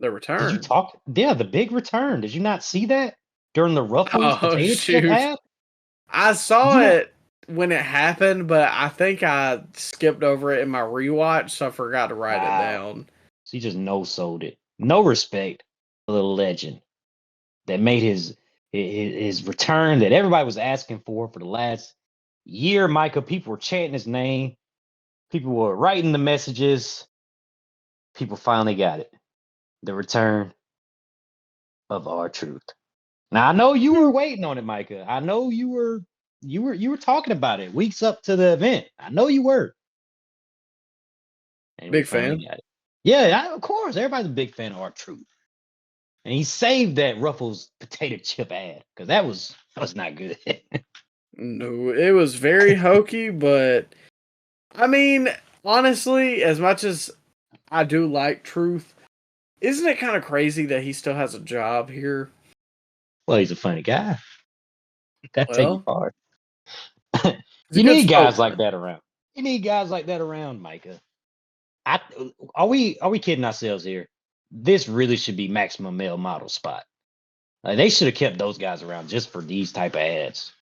The Did you return. talk? Yeah, the big return. Did you not see that during the Ruffles Oh potato chip shoot. ad? I Did saw you not? it when it happened, but I think I skipped over it in my rewatch, so I forgot to write it Wow. down. So he just no sold it. No respect for the legend that made his return that everybody was asking for the last year. Micah, people were chanting his name. People were writing the messages. People finally got it. The return of our truth. Now I know you were waiting on it, Micah. I know you were talking about it weeks up to the event. I know you were. And we Big finally fan. got it. Yeah, of course. Everybody's a big fan of our truth. And he saved that Ruffles potato chip ad because that was not good. No, it was very hokey, but I mean, honestly, as much as I do like Truth, isn't it kind of crazy that he still has a job here? Well, he's a funny guy. That take you Well, far. he's a You good need guys like spokesman. that around. You need guys like that around, Micah. I are we kidding ourselves here? This really should be maximum male model spot. They should have kept those guys around just for these type of ads.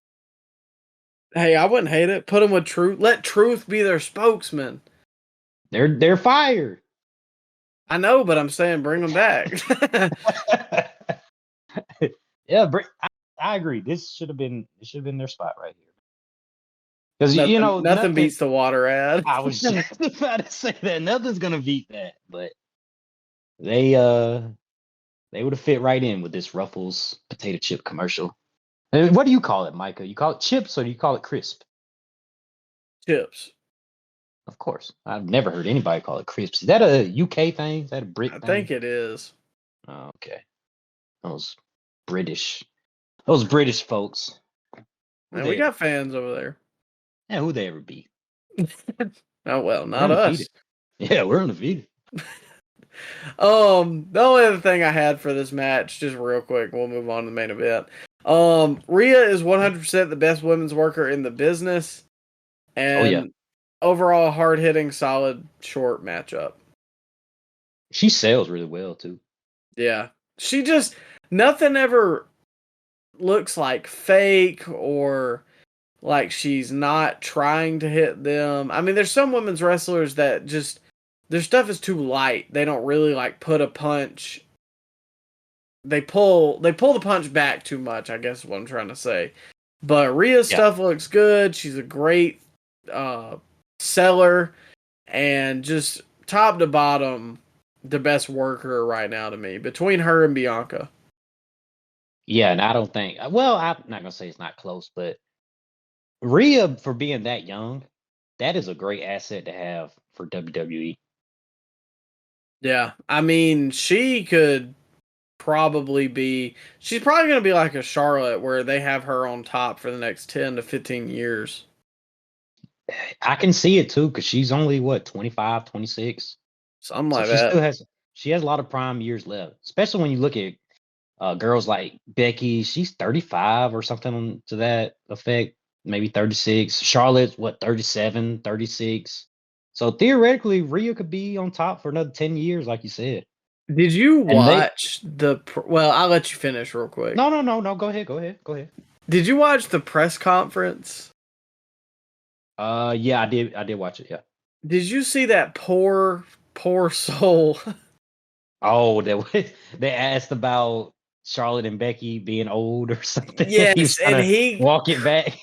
Hey, I wouldn't hate it. Put him with Truth. Let Truth be their spokesman. They're fired. I know, but I'm saying bring them back. Yeah, I agree. This should have been their spot right here. Because Nothing nothing. beats the water ad. I was just about to say that nothing's gonna beat that, but they would have fit right in with this Ruffles potato chip commercial. And what do you call it, Micah? You call it chips or do you call it crisp? Chips. Of course, I've never heard anybody call it crisps. Is that a UK thing? Is that a I Brit think thing? it is. Oh, okay, those British, those British folks. Who Man, we they ever? got fans over there. Yeah, who they ever be? Oh well, We're not us. undefeated. Yeah, we're undefeated. The only other thing I had for this match, just real quick, we'll move on to the main event. Rhea is 100% the best women's worker in the business, Oh yeah, and overall hard hitting, solid, short matchup. she sells really well too. Yeah, she just nothing ever looks like fake or like she's not trying to hit them. I mean, there's some women's wrestlers that just their stuff is too light. They don't really like put a punch. They pull the punch back too much, I guess is what I'm trying to say. But Rhea's Yeah, stuff looks good. She's a great uh seller and just top to bottom the best worker right now to me between her and Bianca. yeah, and I don't think. Well, I'm not gonna say it's not close, but Rhea for being that young, that is a great asset to have for WWE. Yeah. I mean, she's probably going to be like a Charlotte where they have her on top for the next 10 to 15 years. I can see it too, because she's only what, 25, 26. Something So like that. she has a lot of prime years left, especially when you look at girls like Becky. She's 35 or something to that effect, maybe 36. Charlotte's what, 37, 36. So theoretically, Rhea could be on top for another 10 years, like you said. Did you And they watch well, I'll let you finish real quick. no. Go ahead, go ahead. Did you watch the press conference? Yeah, I did watch it. Yeah. Did you see that poor soul? Oh, they asked about Charlotte and Becky being old or something. He was Yes, trying and to walk it back.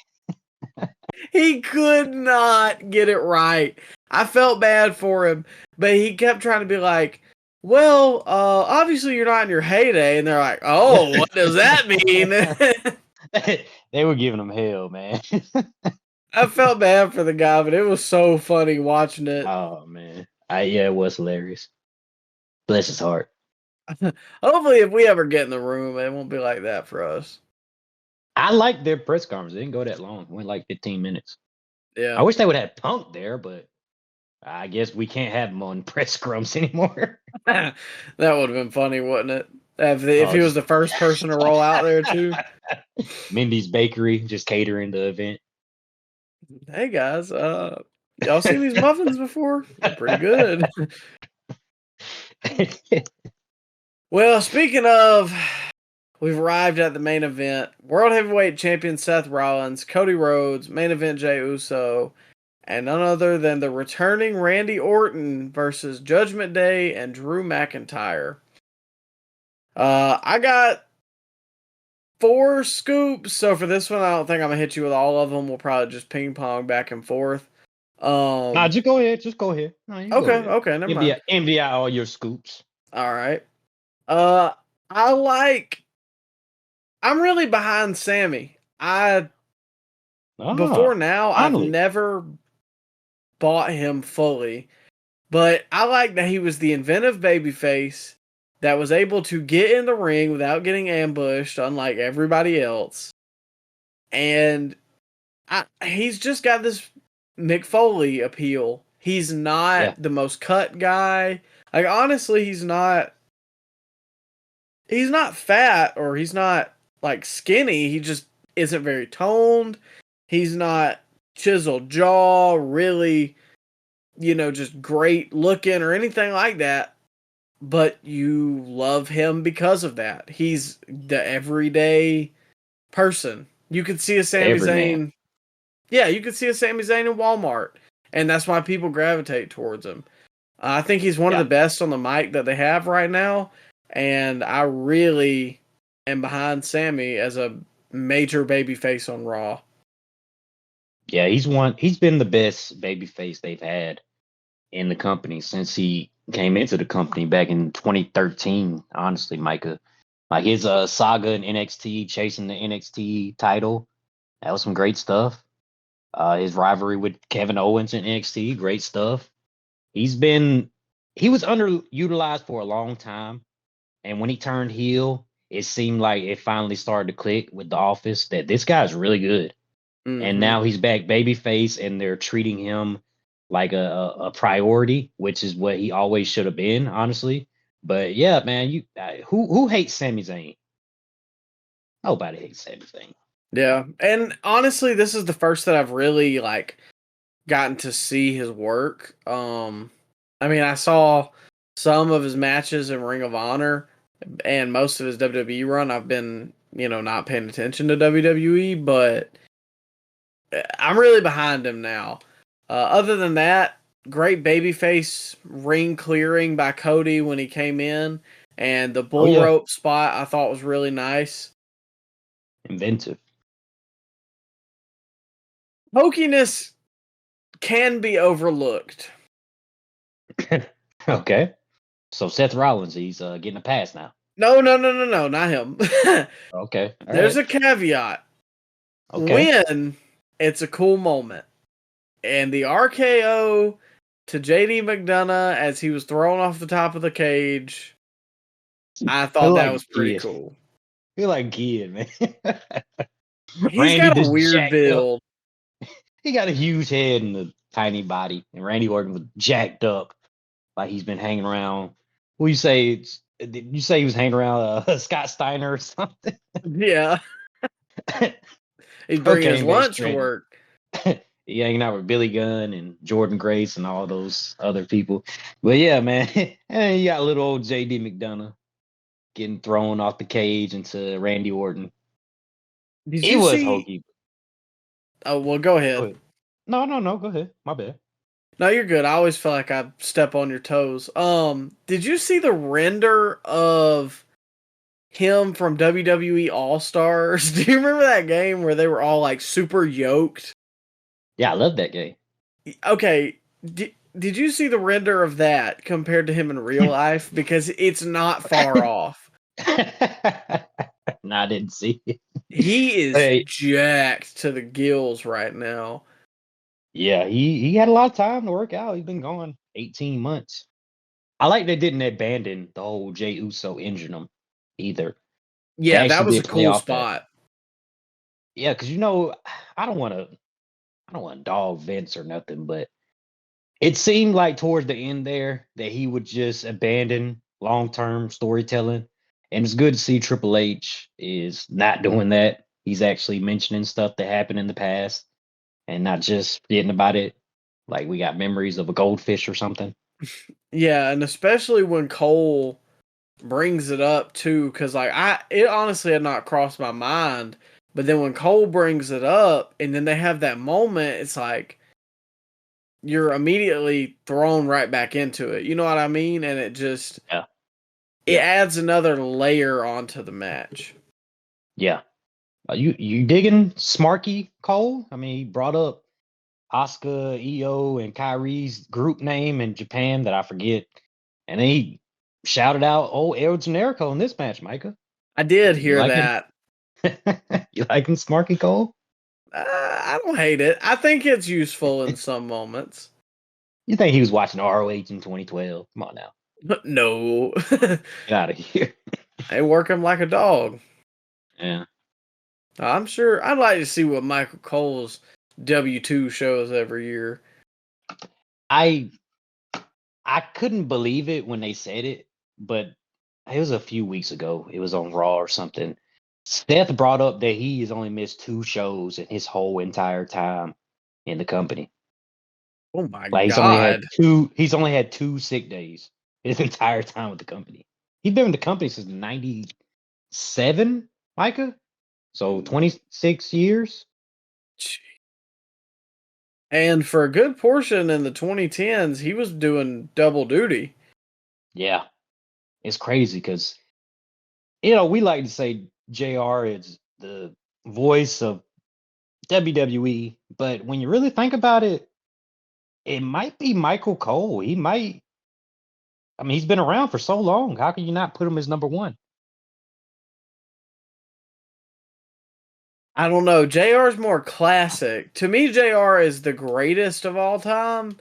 he could not get it right. I felt bad for him, but he kept trying to be like, well, obviously you're not in your heyday. And they're like, oh, what does that mean? They were giving him hell, man. I felt bad for the guy, but it was so funny watching it. Oh man, yeah, it was hilarious. Bless his heart. Hopefully, if we ever get in the room, it won't be like that for us. I like their press conference. It didn't go that long. It went like 15 minutes. Yeah. I wish they would have Punk there, but I guess we can't have him on press scrums anymore. That would have been funny, wouldn't it? If he was Just the first person to roll out there, too. Mindy's Bakery just catering the event. Hey, guys. Y'all seen these muffins before? They're pretty good. Well, speaking of, we've arrived at the main event. World Heavyweight Champion Seth Rollins, Cody Rhodes, main event Jey Uso, and none other than the returning Randy Orton versus Judgment Day and Drew McIntyre. I got 4 scoops, so for this one, I don't think I'm gonna hit you with all of them. We'll probably just ping pong back and forth. Nah, just go ahead. Just go ahead. No, you go ahead. Okay, never mind. Envy out all your scoops. All right. I'm really behind Sammy. Before now, finally. I've never bought him fully, but I like that he was the inventive babyface that was able to get in the ring without getting ambushed, unlike everybody else. And he's just got this Mick Foley appeal. He's not the most cut guy. Like, honestly, he's not fat or he's not like skinny. He just isn't very toned. He's not chiseled jaw, really, just great looking or anything like that. But you love him because of that. He's the everyday person. You could see a Sami Zayn. Yeah, you could see a Sami Zayn in Walmart. And that's why people gravitate towards him. I think he's one of the best on the mic that they have right now. And I really am behind Sammy as a major babyface on Raw. Yeah, he's been the best babyface they've had in the company since he came into the company back in 2013. Honestly, Micah, like his saga in NXT, chasing the NXT title, that was some great stuff. His rivalry with Kevin Owens in NXT, great stuff. He was underutilized for a long time, and when he turned heel, it seemed like it finally started to click with the office that this guy's really good. And now he's back babyface, and they're treating him like a priority, which is what he always should have been, honestly. But yeah, man, who hates Sami Zayn? Nobody hates Sami Zayn. Yeah, and honestly, this is the first that I've really gotten to see his work. I mean, I saw some of his matches in Ring of Honor, and most of his WWE run. I've been, not paying attention to WWE, but I'm really behind him now. Other than that, great babyface ring clearing by Cody when he came in, and the bull rope spot I thought was really nice. Inventive. Hokiness can be overlooked. Okay. So Seth Rollins, he's getting a pass now. No, not him. Okay. There's a caveat. Okay. When it's a cool moment. And the RKO to JD McDonough as he was thrown off the top of the cage. I thought Feel that like was pretty kid. cool. Feel like kid, man. He's Randy got a just weird jacked up. build. He got a huge head and a tiny body, and Randy Orton was jacked up, like he's been hanging around. What you say? Did you say he was hanging around Scott Steiner or something? Yeah. He's bringing his Cocaine based lunch to training. work. He hanging out with Billy Gunn and Jordan Grace and all those other people. But yeah, man, and you got little old JD McDonough getting thrown off the cage into Randy Orton. Did It you was see? hokey. Oh, well, go Go ahead. ahead. No, go ahead. My bad. No, you're good. I always feel like I step on your toes. Did you see the render of him from WWE All Stars? Do you remember that game where they were all like super yoked? Yeah, I love that game. Okay, did you see the render of that compared to him in real life? Because it's not far off. No, I didn't see it. He is Hey, jacked to the gills right now. yeah, he had a lot of time to work out. He's been gone 18 months. I like they didn't abandon the whole Jey Uso injuring him either. They Yeah, that actually was a did play cool off that. spot. Yeah, because I don't want to I don't want to dog Vince or nothing, but it seemed like towards the end there that he would just abandon long-term storytelling. And it's good to see Triple H is not doing that. He's actually mentioning stuff that happened in the past and not just forgetting about it. Like we got memories of a goldfish or something. Yeah, and especially when Cole brings it up too, because like it honestly had not crossed my mind. But then when Cole brings it up and then they have that moment, it's like you're immediately thrown right back into it. You know what I mean? And it just Yeah. it Yeah. adds another layer onto the match. Yeah. You digging Smarky Cole? I mean, he brought up Asuka, Io, and Kyrie's group name in Japan that I forget. And then he shouted out old El Generico in this match, Micah. I did You hear liking that. you liking Smarky Cole? I don't hate it. I think it's useful in some moments. You think he was watching ROH in 2012? Come on now. But no, Get out of here. they work him like a dog. Yeah. I'm sure I'd like to see what Michael Cole's W2 shows every year. I couldn't believe it when they said it, but it was a few weeks ago. It was on Raw or something. Seth brought up that he has only missed 2 shows in his whole entire time in the company. Oh my Like god. he's only had 2 sick days his entire time with the company. He's been with the company since 97, Micah. So 26 years. And for a good portion in the 2010s, he was doing double duty. Yeah. It's crazy because we like to say JR is the voice of WWE, but when you really think about it, it might be Michael Cole. He's been around for so long. How can you not put him as number one? I don't know. JR's more classic. To me, JR is the greatest of all time.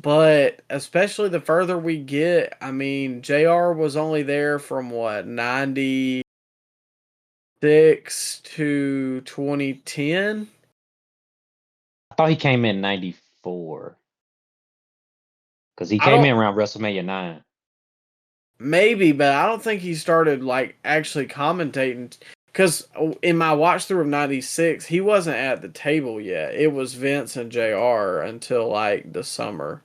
But especially the further we get, I mean, JR was only there from what, 96 to 2010? I thought he came in 94 because he I came don't, in around WrestleMania 9. maybe, but I don't think he started like actually commentating. Because in my watch through of 96, he wasn't at the table yet. It was Vince and JR until like the summer.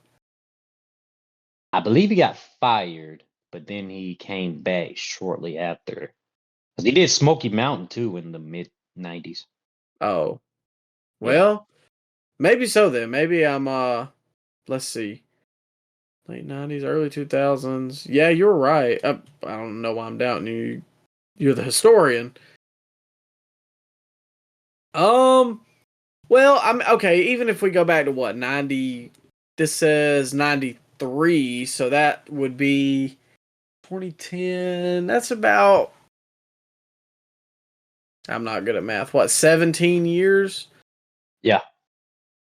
I believe he got fired, but then he came back shortly after. Because he did Smoky Mountain too in the mid 90s. Oh, Yeah. well, maybe so then. Maybe I'm, let's see. Late 90s, early 2000s. Yeah, you're right. I don't know why I'm doubting you. You're the historian. Um, well, I'm okay. Even if we go back to what, 90, this says 93, so that would be 2010. That's about, I'm not good at math. What, 17 years? Yeah.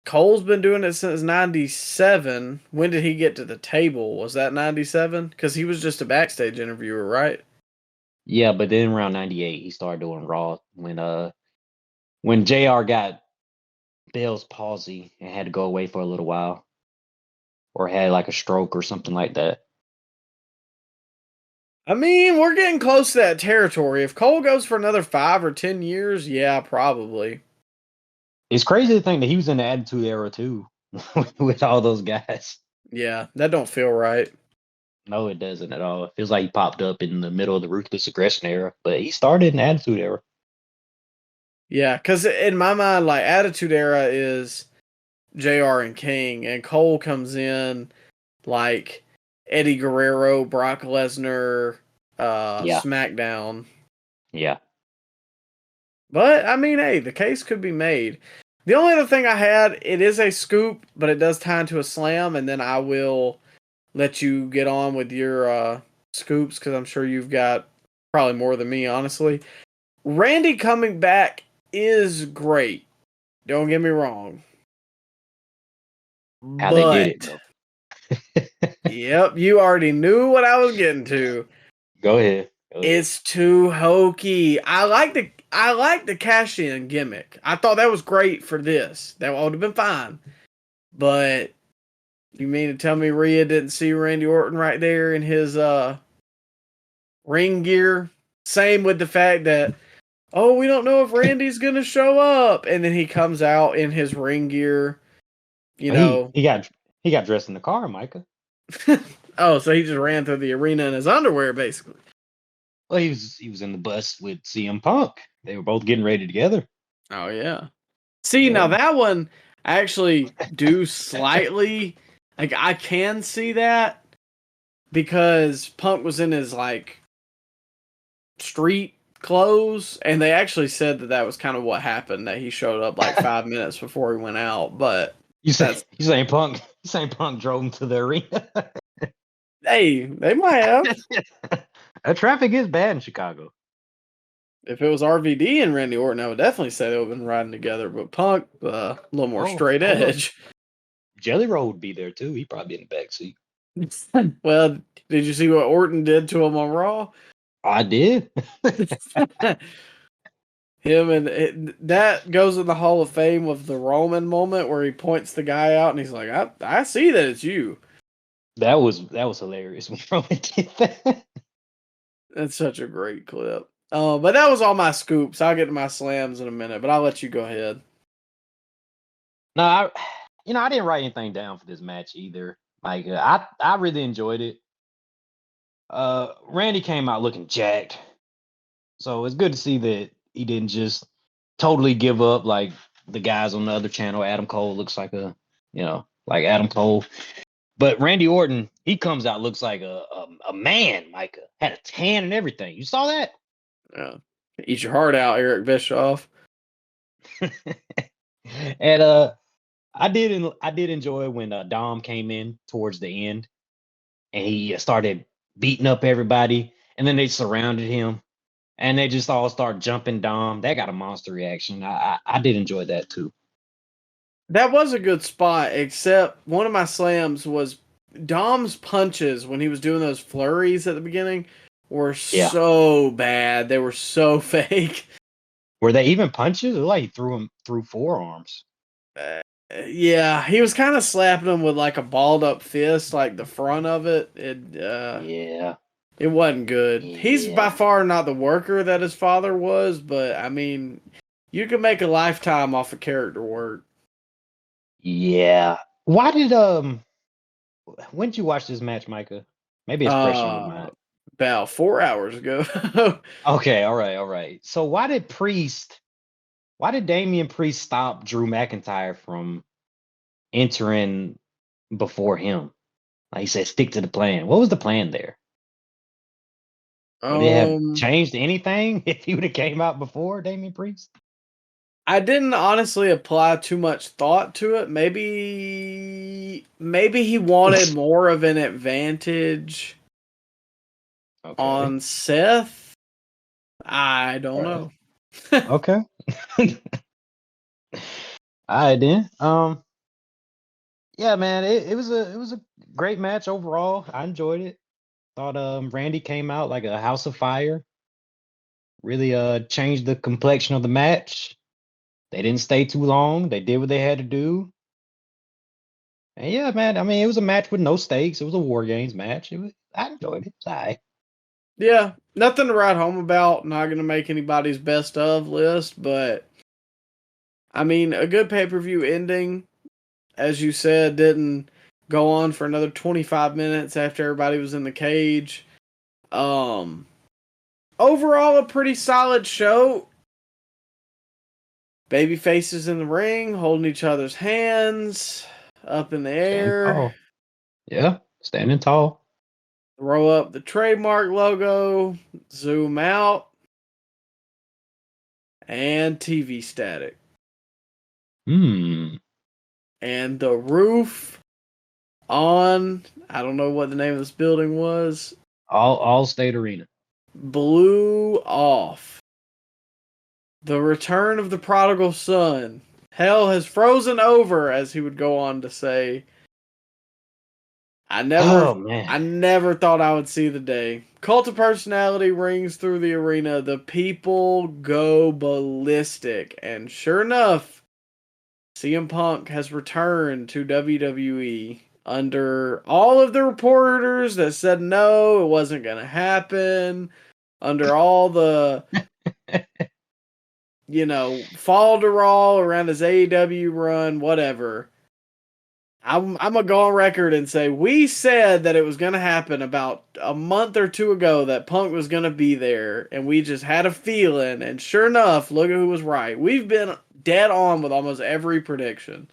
Cole's been doing it since 97. When did he get to the table? Was that 97? Because he was just a backstage interviewer, right? Yeah, but then around 98, he started doing Raw when JR got Bell's palsy and had to go away for a little while, or had like a stroke or something like that. I mean, we're getting close to that territory. If Cole goes for another 5 or 10 years, yeah, probably. It's crazy to think that he was in the Attitude Era too, with all those guys. Yeah, that don't feel right. No, it doesn't at all. It feels like he popped up in the middle of the Ruthless Aggression Era, but he started in the Attitude Era. Yeah, because in my mind, like, Attitude Era is JR and King, and Cole comes in like Eddie Guerrero, Brock Lesnar, Yeah. SmackDown. Yeah. But, I mean, hey, the case could be made. The only other thing I had, it is a scoop, but it does tie into a slam, and then I will let you get on with your scoops, because I'm sure you've got probably more than me, honestly. Randy coming back is great. Don't get me wrong. How they did it, though. Yep, you already knew what I was getting to. Go ahead. It's too hokey. I like the cash in gimmick. I thought that was great for this. That would have been fine. But you mean to tell me Rhea didn't see Randy Orton right there in his ring gear? Same with the fact that, oh, we don't know if Randy's gonna show up, and then he comes out in his ring gear. You know, he got dressed in the car, Micah. Oh, so he just ran through the arena in his underwear, basically. Well, he was in the bus with CM Punk. They were both getting ready together. Oh yeah. See, now that one I actually do slightly like I can see that because Punk was in his like street clothes, and they actually said that was kind of what happened, that he showed up like 5 minutes before he went out. But you saying Punk drove him to the arena? Hey, they might have. Traffic is bad in Chicago. If it was RVD and Randy Orton, I would definitely say they would have been riding together. But Punk, a little more straight edge. Jelly Roll would be there too. He'd probably be in the back seat. Well, did you see what Orton did to him on Raw? I did. Him and that goes in the Hall of Fame of the Roman moment where he points the guy out and he's like, I see that it's you. That was hilarious when Roman did that. That's such a great clip. But that was all my scoops. I'll get to my slams in a minute, but I'll let you go ahead. No, I didn't write anything down for this match either. Like I really enjoyed it. Randy came out looking jacked, so it's good to see that he didn't just totally give up like the guys on the other channel. Adam Cole looks like like Adam Cole, but Randy Orton, he comes out looks like a man. Micah had a tan and everything. You saw that? Yeah. Eat your heart out, Eric Bischoff. And I did enjoy when Dom came in towards the end, and he started beating up everybody, and then they surrounded him, and they just all start jumping Dom. That got a monster reaction. I did enjoy that too. That was a good spot, except one of my slams was Dom's punches when he was doing those flurries at the beginning were so bad. They were so fake. Were they even punches? It was like he threw him through forearms. Yeah, he was kind of slapping him with like a balled up fist, like the front of it. It wasn't good. Yeah. He's by far not the worker that his father was, but I mean, you can make a lifetime off of character work. Yeah. Why did when did you watch this match, Micah? Maybe it's fresh in your mind. About 4 hours ago. Okay, all right. So why did Damian Priest stop Drew McIntyre from entering before him? Like he said, stick to the plan. What was the plan there? Would it have changed anything if he would have came out before Damian Priest? I didn't honestly apply too much thought to it. Maybe he wanted more of an advantage on Seth. I don't know. Okay. All right then. Yeah, man, it was a great match overall. I enjoyed it. Thought Randy came out like a house of fire. Really changed the complexion of the match. They didn't stay too long. They did what they had to do. And yeah, man, I mean, it was a match with no stakes. It was a War Games match. I enjoyed it. It's all right. Yeah, nothing to write home about. Not going to make anybody's best of list, but I mean, a good pay per view ending, as you said, didn't go on for another 25 minutes after everybody was in the cage. Um, Overall, a pretty solid show. Baby faces in the ring, holding each other's hands up in the Standing air. tall. Yeah, standing tall. Throw up the trademark logo, zoom out, and TV static. Hmm. And the roof on, I don't know what the name of this building was, All State Arena. blew off. The return of the prodigal son. Hell has frozen over, as he would go on to say. I Oh man. never thought I would see the day. Cult of Personality rings through the arena. The people go ballistic. And sure enough, CM Punk has returned to WWE under all of the reporters that said no, it wasn't going to happen. Under all the, falderall around his AEW run, whatever. I'm gonna go on record and say we said that it was gonna happen about a month or two ago that Punk was gonna be there, and we just had a feeling. And sure enough, look at who was right. We've been dead on with almost every prediction.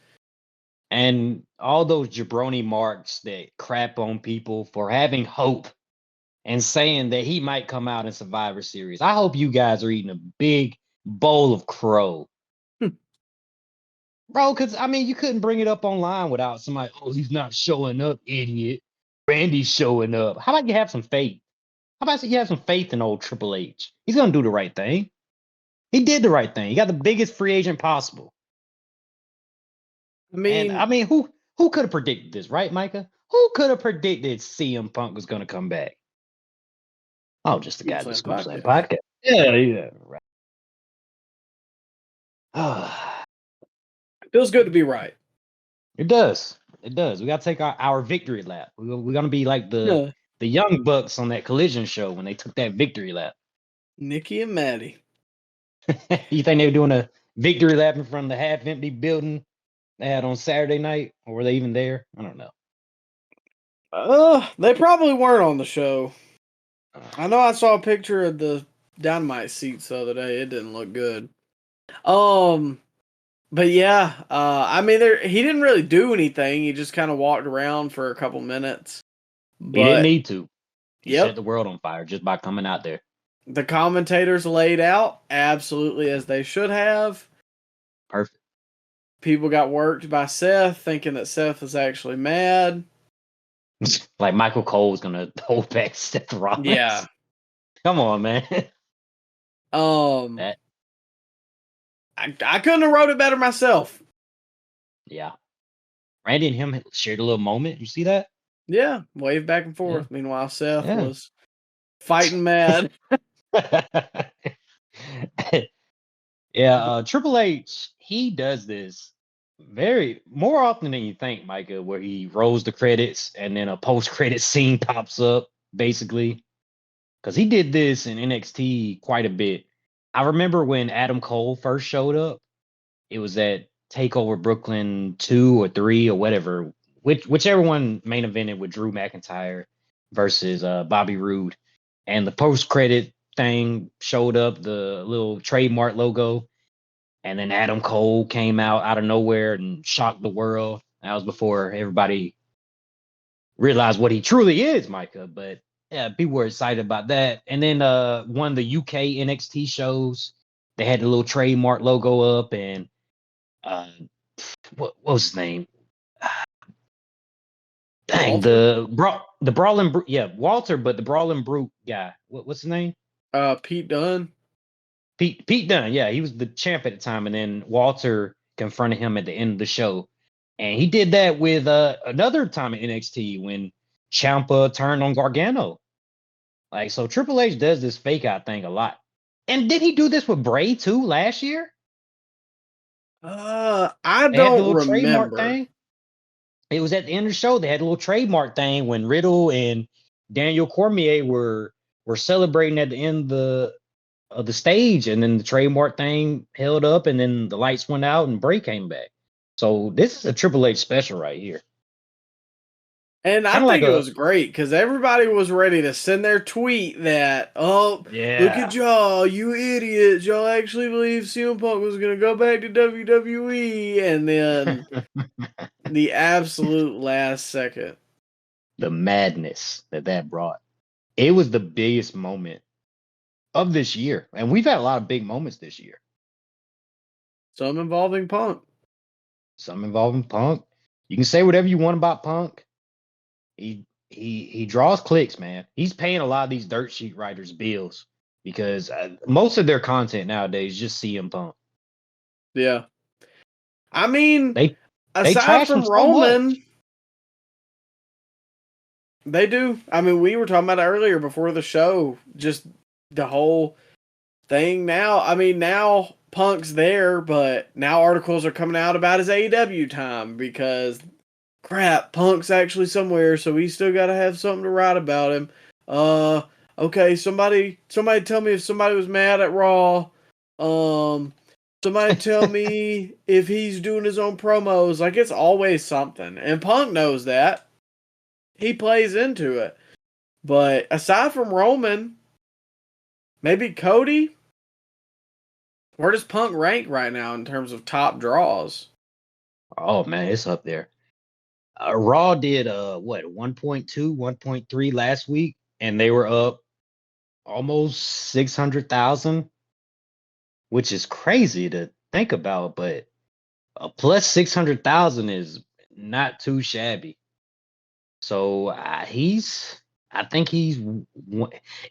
And all those jabroni marks that crap on people for having hope and saying that he might come out in Survivor Series. I hope you guys are eating a big bowl of crow. Bro, because I mean, you couldn't bring it up online without somebody, oh, he's not showing up, idiot. Randy's showing up. How about you have some faith? How about you have some faith in old Triple H? He's gonna do the right thing. He did the right thing. He got the biggest free agent possible. I And mean, I mean, who could have predicted this, right, Micah? Who could have predicted CM Punk was gonna come back? Oh, just the guy at the Slam Scoop Slam podcast. podcast. Yeah, right. Ah, Feels good to be right. it does. It does. We got to take our victory lap. We're gonna be like Yeah. the young bucks on that Collision show when they took that victory lap. Nikki and Maddie. You think they were doing a victory lap in front of the half empty building they had on Saturday night, or were they even there? I don't know. They probably weren't on the show. I know I saw a picture of the Dynamite seats the other day. It didn't look good. But yeah, I mean, he didn't really do anything. He just kind of walked around for a couple minutes. He didn't But need to. He set yep, the world on fire just by coming out there. the commentators laid out absolutely as they should have. Perfect. People got worked by Seth, thinking that Seth was actually mad. Like Michael Cole was gonna hold back Seth Rollins. Yeah. Come on, man. I That couldn't have wrote it better myself. yeah. Randy and him shared a little moment. You see that? Yeah, wave back and forth. Meanwhile, Seth Yeah. was fighting mad. Yeah, Triple H, he does this very more often than you think, Micah, where he rolls the credits and then a post-credit scene pops up, basically. Because he did this in NXT quite a bit. I remember when Adam Cole first showed up, it was at Takeover Brooklyn 2 or 3 or whatever, whichever one main evented with Drew McIntyre versus Bobby Roode. And the post-credit thing showed up, the little trademark logo. And then Adam Cole came out of nowhere and shocked the world. That was before everybody realized what he truly is, Micah. But yeah, people were excited about that. And then one of the UK NXT shows, they had the little trademark logo up, and uh, what was his name? Dang, Walter? the Brawling Brute, yeah, Walter, but the Brawling Brute guy. What's his name? Pete Dunne. Pete Dunne. Yeah, he was the champ at the time, and then Walter confronted him at the end of the show. And he did that with another time in NXT when Ciampa turned on Gargano. Like, so Triple H does this fake out thing a lot. And did he do this with Bray too last year? I They had the don't little trademark remember. thing. It was at the end of the show. They had a little trademark thing when Riddle and Daniel Cormier were celebrating at the end of the stage, and then the trademark thing held up, and then the lights went out, and Bray came back. So this is a Triple H special right here. And I Kind of like think it a was great because everybody was ready to send their tweet that, oh, look yeah. at y'all, you idiots. Y'all actually believe CM Punk was going to go back to WWE. And then the absolute last second. The madness that brought. It was the biggest moment of this year, and we've had a lot of big moments this year. Some involving Punk. Some involving Punk. You can say whatever you want about Punk. He draws clicks, man. He's paying a lot of these dirt sheet writers bills because most of their content nowadays is just CM Punk. Yeah. I mean, They aside trash him from so much. Roman, they do. I mean, we were talking about it earlier before the show. Just the whole thing now. I mean, now Punk's there, but now articles are coming out about his AEW time because crap, Punk's actually somewhere, so we still got to have something to write about him. Okay, somebody tell me if somebody was mad at Raw. Somebody tell me if he's doing his own promos. Like, it's always something, and Punk knows that. He plays into it. But aside from Roman, maybe Cody. Where does Punk rank right now in terms of top draws? Oh man, it's up there. Raw did 1.2, 1.3 last week, and they were up almost 600,000, which is crazy to think about, but plus 600,000 is not too shabby. So I think he's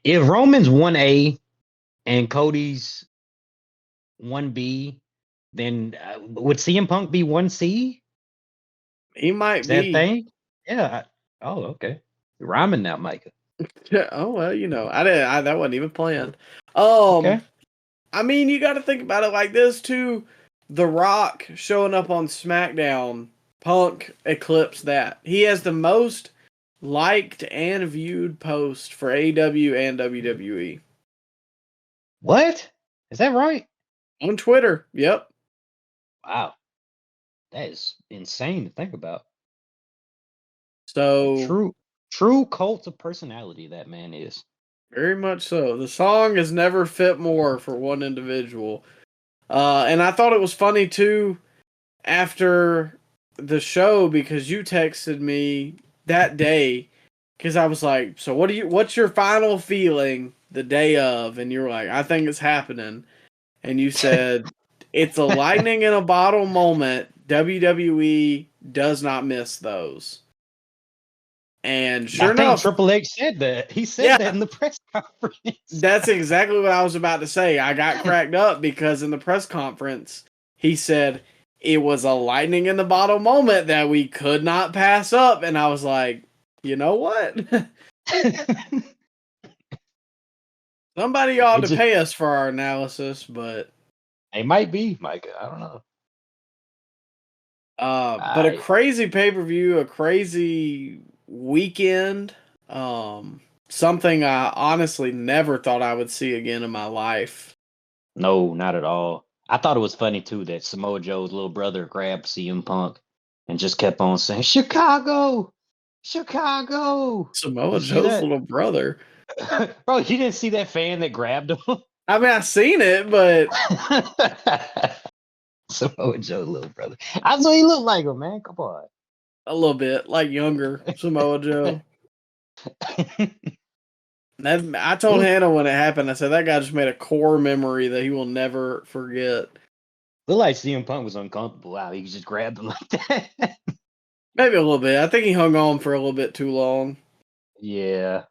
if Roman's 1A and Cody's 1B, then would CM Punk be 1C? He might Is that a be. thing? Yeah. Oh, okay. You're rhyming now, Micah. Yeah, oh well, I didn't. That wasn't even planned. Um, Okay. I mean, you got to think about it like this too. The Rock showing up on SmackDown, Punk eclipsed that. He has the most liked and viewed post for AEW and WWE What? Is that right? on Twitter. Yep. Wow. That is insane to think about. A So true cult of personality that man is. very much so. The song has never fit more for one individual. And I thought it was funny too after the show because you texted me that day because I was like, so what's your final feeling the day of? And you were like, I think it's happening. And you said, it's a lightning in a bottle moment. WWE does not miss those. And I sure think enough, Triple H said that. He said yeah, that in the press conference. that's exactly what I was about to say. I got cracked up because in the press conference, he said it was a lightning in the bottle moment that we could not pass up. And I was like, you know what? Somebody ought to pay us for our analysis, but it might be, Micah. I don't know. but a crazy pay-per-view, a crazy weekend, something I honestly never thought I would see again in my life. No, not at all. I thought it was funny too that Samoa Joe's little brother grabbed CM Punk and just kept on saying, Chicago, Chicago. Samoa You see Joe's that? little brother. Bro, you didn't see that fan that grabbed him? I mean, I've seen it, but Samoa Joe's little brother. I thought he looked like him, man. Come on. a little bit like younger Samoa Joe. I told Hannah when it happened, I said that guy just made a core memory that he will never forget. Looked like CM Punk was uncomfortable. Wow, he just grabbed him like that. Maybe a little bit. I think he hung on for a little bit too long. Yeah,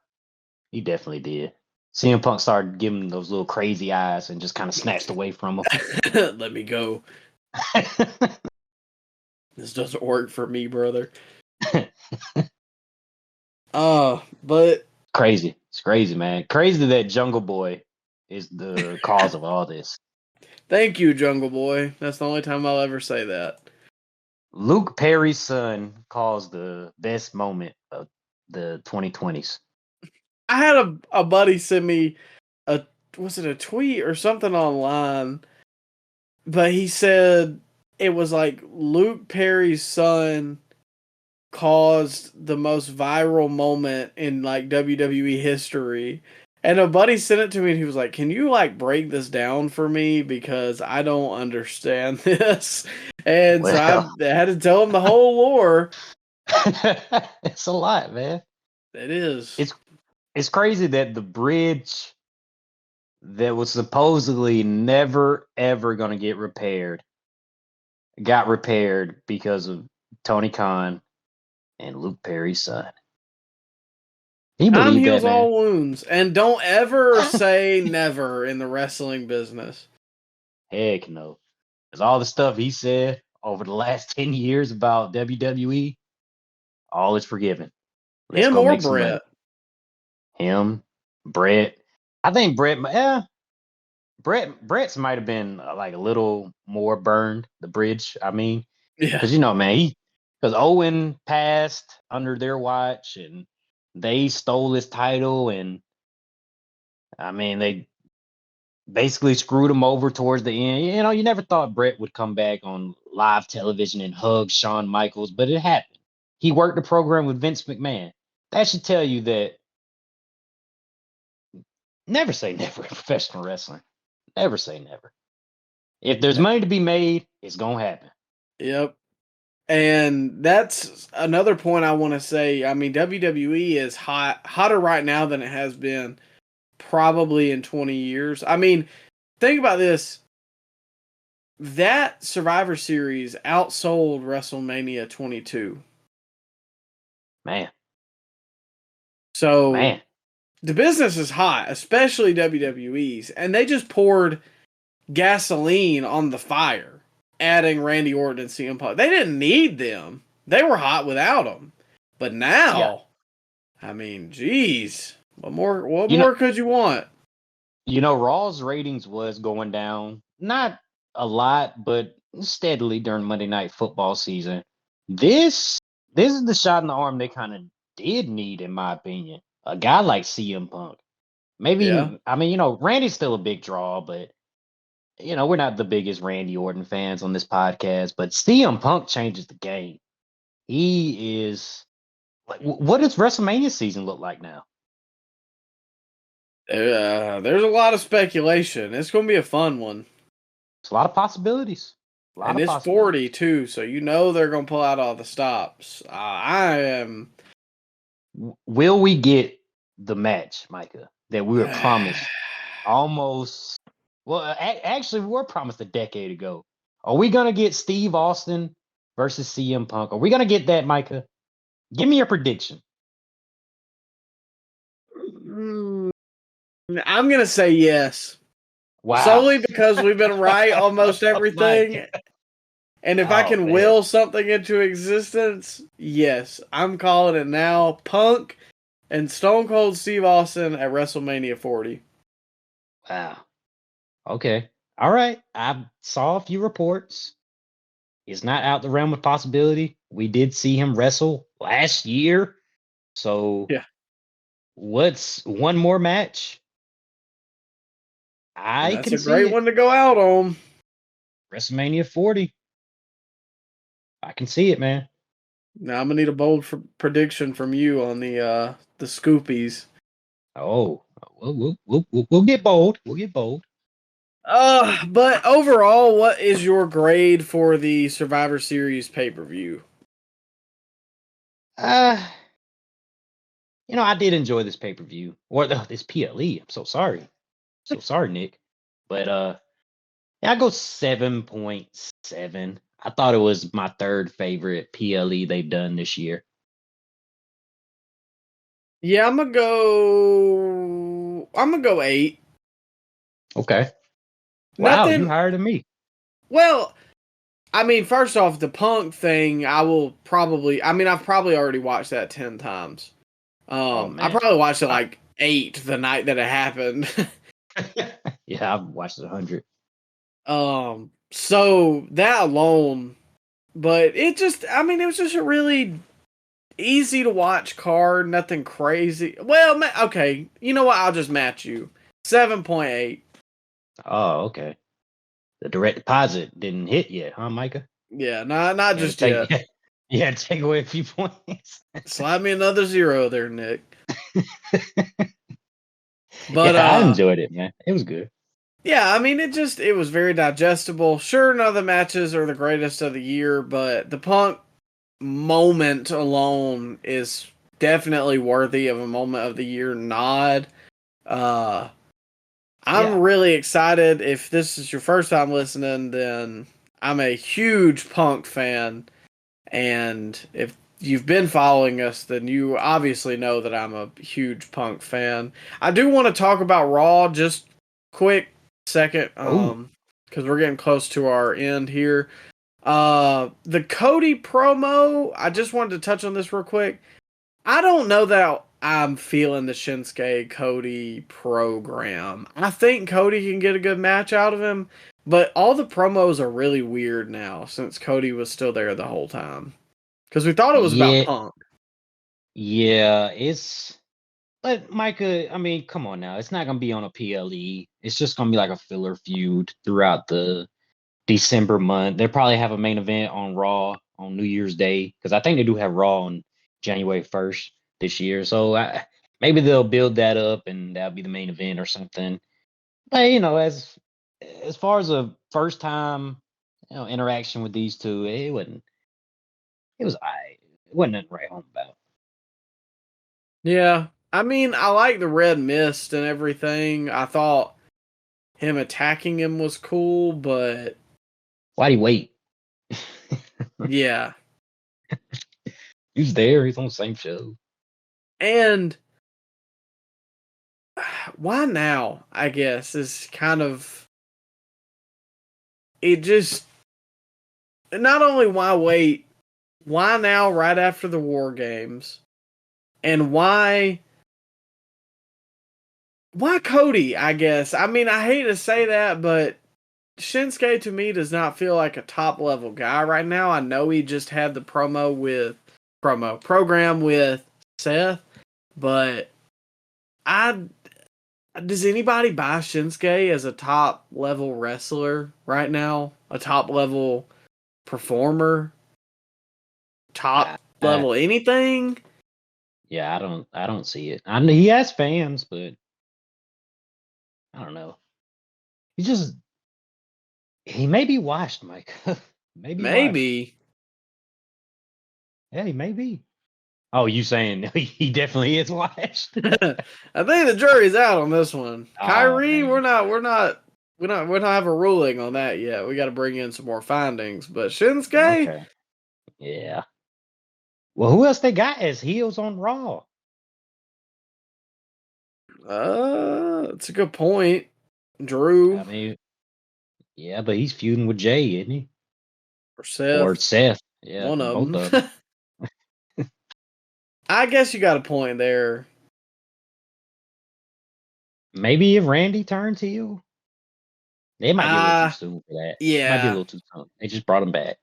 he definitely did. CM Punk started giving him those little crazy eyes and just kind of snatched away from him. Let me go. This doesn't work for me, brother. But Crazy. It's crazy, man. Crazy that Jungle Boy is the cause of all this. thank you, Jungle Boy. That's the only time I'll ever say that. Luke Perry's son caused the best moment of the 2020s. I had a buddy send me was it a tweet or something online, but he said it was like Luke Perry's son caused the most viral moment in like WWE history. And a buddy sent it to me and he was like, "Can you like break this down for me because I don't understand this?" And so I had to tell him the whole lore. It's a lot, man. It is. It's crazy that the bridge that was supposedly never ever going to get repaired got repaired because of Tony Khan and Luke Perry's son. Can you Time believe heals that, man? all wounds. And don't ever say never in the wrestling business. Heck no. Because all the stuff he said over the last 10 years about WWE, all is forgiven. Let's Him go or make some money. Brett. Him, Brett. I think Brett's might have been like a little more burned, the bridge. I mean, Yeah. because man, because Owen passed under their watch and they stole his title, and I mean they basically screwed him over towards the end. You never thought Brett would come back on live television and hug Shawn Michaels, but it happened. He worked the program with Vince McMahon. That should tell you that never say never in professional wrestling. Never say never. If there's money to be made, it's gonna happen. Yep. And that's another point I want to say. I mean, WWE is hotter right now than it has been probably in 20 years. I mean, think about this. That Survivor Series outsold WrestleMania 22. Man. So the business is hot, especially WWE's, and they just poured gasoline on the fire, adding Randy Orton and CM Punk. They didn't need them. They were hot without them. But now, I mean, geez, what more could you want? Raw's ratings was going down, not a lot, but steadily during Monday Night Football season. This is the shot in the arm they kind of did need, in my opinion. A guy like CM Punk. Maybe, I mean, Randy's still a big draw, but we're not the biggest Randy Orton fans on this podcast, but CM Punk changes the game. He is like, what does WrestleMania season look like now? There's a lot of speculation. It's going to be a fun one. It's a lot of possibilities. And it's 40 too, so they're going to pull out all the stops. I am. Will we get the match, Micah, that we were promised almost? Well, actually, we were promised a decade ago. Are we going to get Steve Austin versus CM Punk? Are we going to get that, Micah? Give me your prediction. I'm going to say yes. Wow. Solely because we've been right almost everything. And if I can will something into existence, yes. I'm calling it now. Punk and Stone Cold Steve Austin at WrestleMania 40. Wow. Okay. All right. I saw a few reports. It's not out the realm of possibility. We did see him wrestle last year. So what's one more match? That's a great one to go out on. WrestleMania 40. I can see it, man. Now I'm gonna need a bold prediction from you on the Scoopies. Oh, we'll get bold. We'll get bold. But overall, what is your grade for the Survivor Series pay-per-view? I did enjoy this pay-per-view or this PLE. I'm so sorry. So sorry, Nick. But I go 7.7. I thought it was my third favorite PLE they've done this year. Yeah, I'm gonna go 8. Okay. Wow, you higher than me. Well, I mean, first off, the Punk thing, I've probably already watched that 10 times. Oh I man. probably watched it like 8 the night that it happened. Yeah, I've watched it 100. So that alone, but it was just a really easy to watch card, nothing crazy. Well, okay, you know what? I'll just match you. 7.8. Oh, okay. The direct deposit didn't hit yet, huh, Micah? Yeah, not You had to just yet. take you had to take away a few points. Slide me another 0 there, Nick. But Yeah, I enjoyed it, man. It was good. yeah, I mean, it was very digestible. Sure, none of the matches are the greatest of the year, but the Punk moment alone is definitely worthy of a moment of the year nod. Uh, I'm Yeah. really excited. If this is your first time listening, then I'm a huge Punk fan, and if you've been following us, then you obviously know that I'm a huge Punk fan. I do want to talk about Raw just quick second, Oh, because we're getting close to our end here. The Cody promo, I just wanted to touch on this real quick. I don't know that I'm feeling the Shinsuke Cody program. I think Cody can get a good match out of him, but all the promos are really weird now since Cody was still there the whole time. Because we thought it was about yeah, Punk. yeah. But Micah, I mean, come on now. It's not gonna be on a PLE. It's just gonna be like a filler feud throughout the December month. They'll probably have a main event on Raw on New Year's Day because I think they do have Raw on January 1st this year. So maybe they'll build that up and that'll be the main event or something. But as far as a first time interaction with these two, it wasn't. It was I. It wasn't nothing to write home about. Yeah. I mean, I like the red mist and everything. I thought him attacking him was cool, but Why'd he wait? yeah. He's there. He's on the same show. And why now, I guess, is kind of it just not only why wait, why now right after the war games? And why Cody, I guess. I mean, I hate to say that, but Shinsuke to me does not feel like a top level guy right now. I know he just had the program with Seth, but I does anybody buy Shinsuke as a top level wrestler right now? A top level performer? I, Top I, level anything? yeah, I don't see it. I know he has fans, but I don't know. He just he may be washed, Mike. Maybe washed. Maybe. Yeah, he may be. Oh, you saying he definitely is washed? I think the jury's out on this one. Oh Kyrie, man. we don't have a ruling on that yet. We got to bring in some more findings. But Shinsuke, Okay. Yeah. Well, who else they got as heels on Raw? it's a good point. Drew I mean, yeah, but he's feuding with Jay, isn't he? or Or Seth, Seth. Yeah, one of both of them. them. I guess you got a point there. Maybe if Randy turns heel, it might be a little too Uh soon for that. It might be a yeah. little too soon. They just brought him back.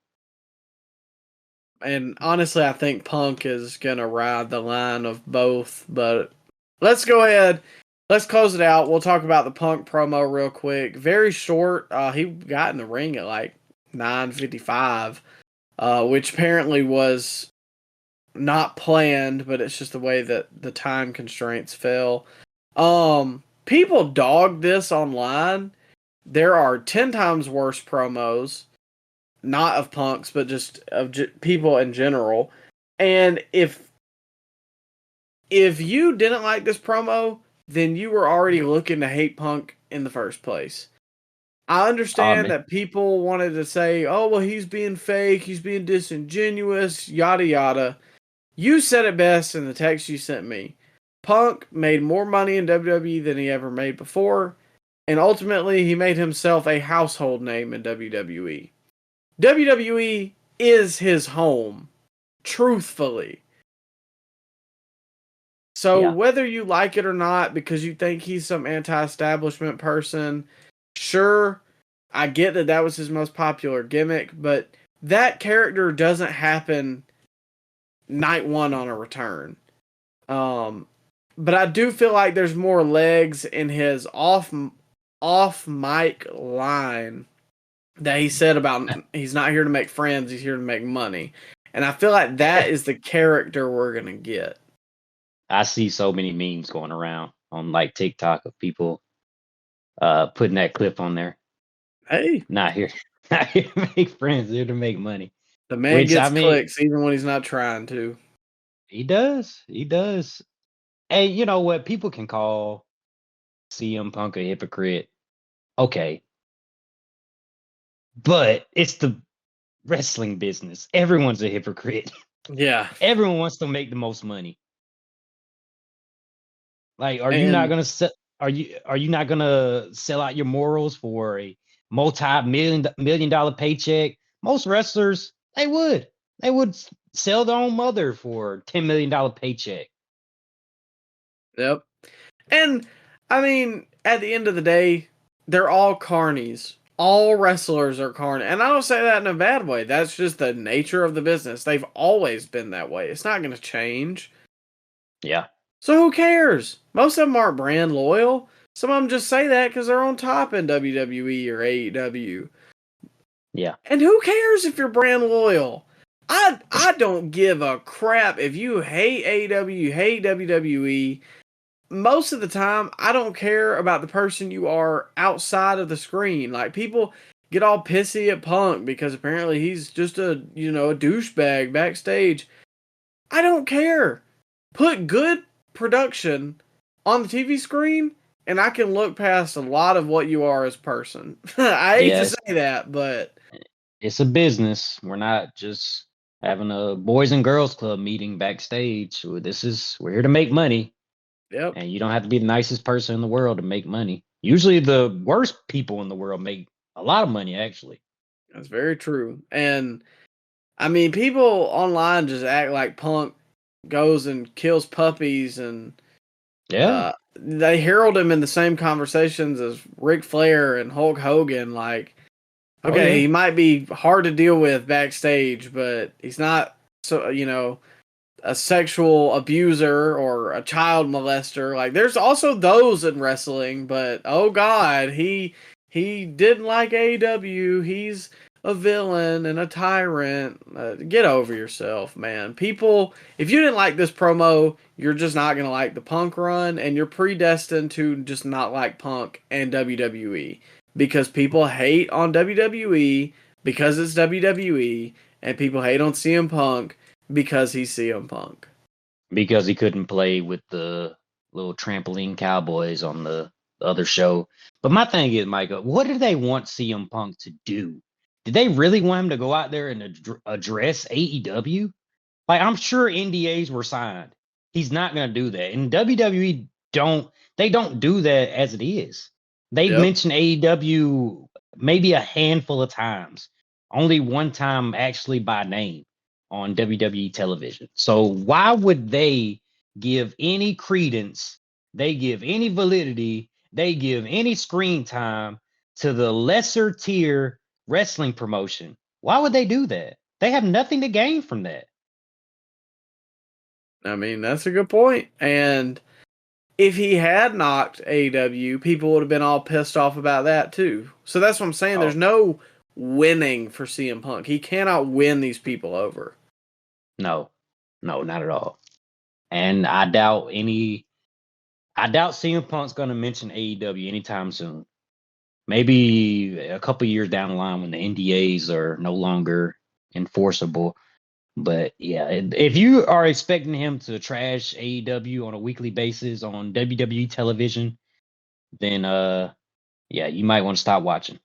And honestly, I think Punk is gonna ride the line of both. But let's go ahead. Let's close it out. We'll talk about the Punk promo real quick. Very short. He got in the ring at like 9:55, which apparently was not planned, but it's just the way that the time constraints fell. People dogged this online. There are 10 times worse promos, not of Punks, but just of people in general. And if you didn't like this promo, then you were already looking to hate Punk in the first place. I understand Man. that people wanted to say, oh, well, he's being fake, he's being disingenuous, yada yada. You said it best in the text you sent me. Punk made more money in WWE than he ever made before, and ultimately he made himself a household name in WWE. WWE is his home, truthfully. So Yeah. whether you like it or not, because you think he's some anti-establishment person, sure, I get that that was his most popular gimmick, but that character doesn't happen night one on a return. But I do feel like there's more legs in his off mic line that he said about he's not here to make friends, he's here to make money. And I feel like that is the character we're gonna get. I see so many memes going around on like TikTok of people putting that clip on there. Hey, Not here, not here to make friends, here to make money. the man Which I gets mean, clicks even when he's not trying to. he does. He does. And you know what? People can call CM Punk a hypocrite. Okay. But it's the wrestling business. Everyone's a hypocrite. Yeah. Everyone wants to make the most money. Like, are you not And gonna sell? Are you not gonna sell out your morals for a multi-million dollar paycheck? Most wrestlers they would sell their own mother for $10 million paycheck. yep. And I mean, at the end of the day, they're all carnies. All wrestlers are carny. And I don't say that in a bad way. That's just the nature of the business. They've always been that way. It's not going to change. Yeah, So who cares? Most of them aren't brand loyal. Some of them just say that because they're on top in WWE or AEW. yeah. And who cares if you're brand loyal? I don't give a crap if you hate AEW, you hate WWE. Most of the time, I don't care about the person you are outside of the screen. Like, people get all pissy at Punk because apparently he's just a douchebag backstage. I don't care. Put good production on the TV screen, and I can look past a lot of what you are as a person. I hate to Yes, say that, but it's a business. We're not just having a boys and girls club meeting backstage. We're here to make money. yep, And you don't have to be the nicest person in the world to make money. Usually the worst people in the world make a lot of money, actually. that's very true. And I mean, people online just act like Punk goes and kills puppies, and Yeah. they herald him in the same conversations as Ric Flair and Hulk Hogan. Like, Oh okay, yeah. he might be hard to deal with backstage, but he's not a sexual abuser or a child molester. Like, there's also those in wrestling, but oh god, he didn't like AEW. He's a villain and a tyrant. Get over yourself, man. People, if you didn't like this promo, you're just not gonna like the Punk run, and you're predestined to just not like Punk and WWE because people hate on WWE because it's WWE, and people hate on CM Punk because he's CM Punk. Because he couldn't play with the little trampoline cowboys on the other show. But my thing is, Micah, what did they want CM Punk to do? Did they really want him to go out there and address AEW? Like, I'm sure NDAs were signed. He's not going to do that. And WWE don't do that as it is. They've Yep. mentioned AEW maybe a handful of times. Only one time actually by name on WWE television. So why would they give any credence, they give any validity, they give any screen time to the lesser tier wrestling promotion? Why would they do that? They have nothing to gain from that. I mean, that's a good point. And if he had knocked AEW, people would have been all pissed off about that too. So that's what I'm saying. Oh, There's no winning for CM Punk. He cannot win these people over. no, no, not at all. And I doubt CM Punk's gonna mention AEW anytime soon. Maybe a couple years down the line when the NDAs are no longer enforceable. But yeah, if you are expecting him to trash AEW on a weekly basis on WWE television, then yeah, you might want to stop watching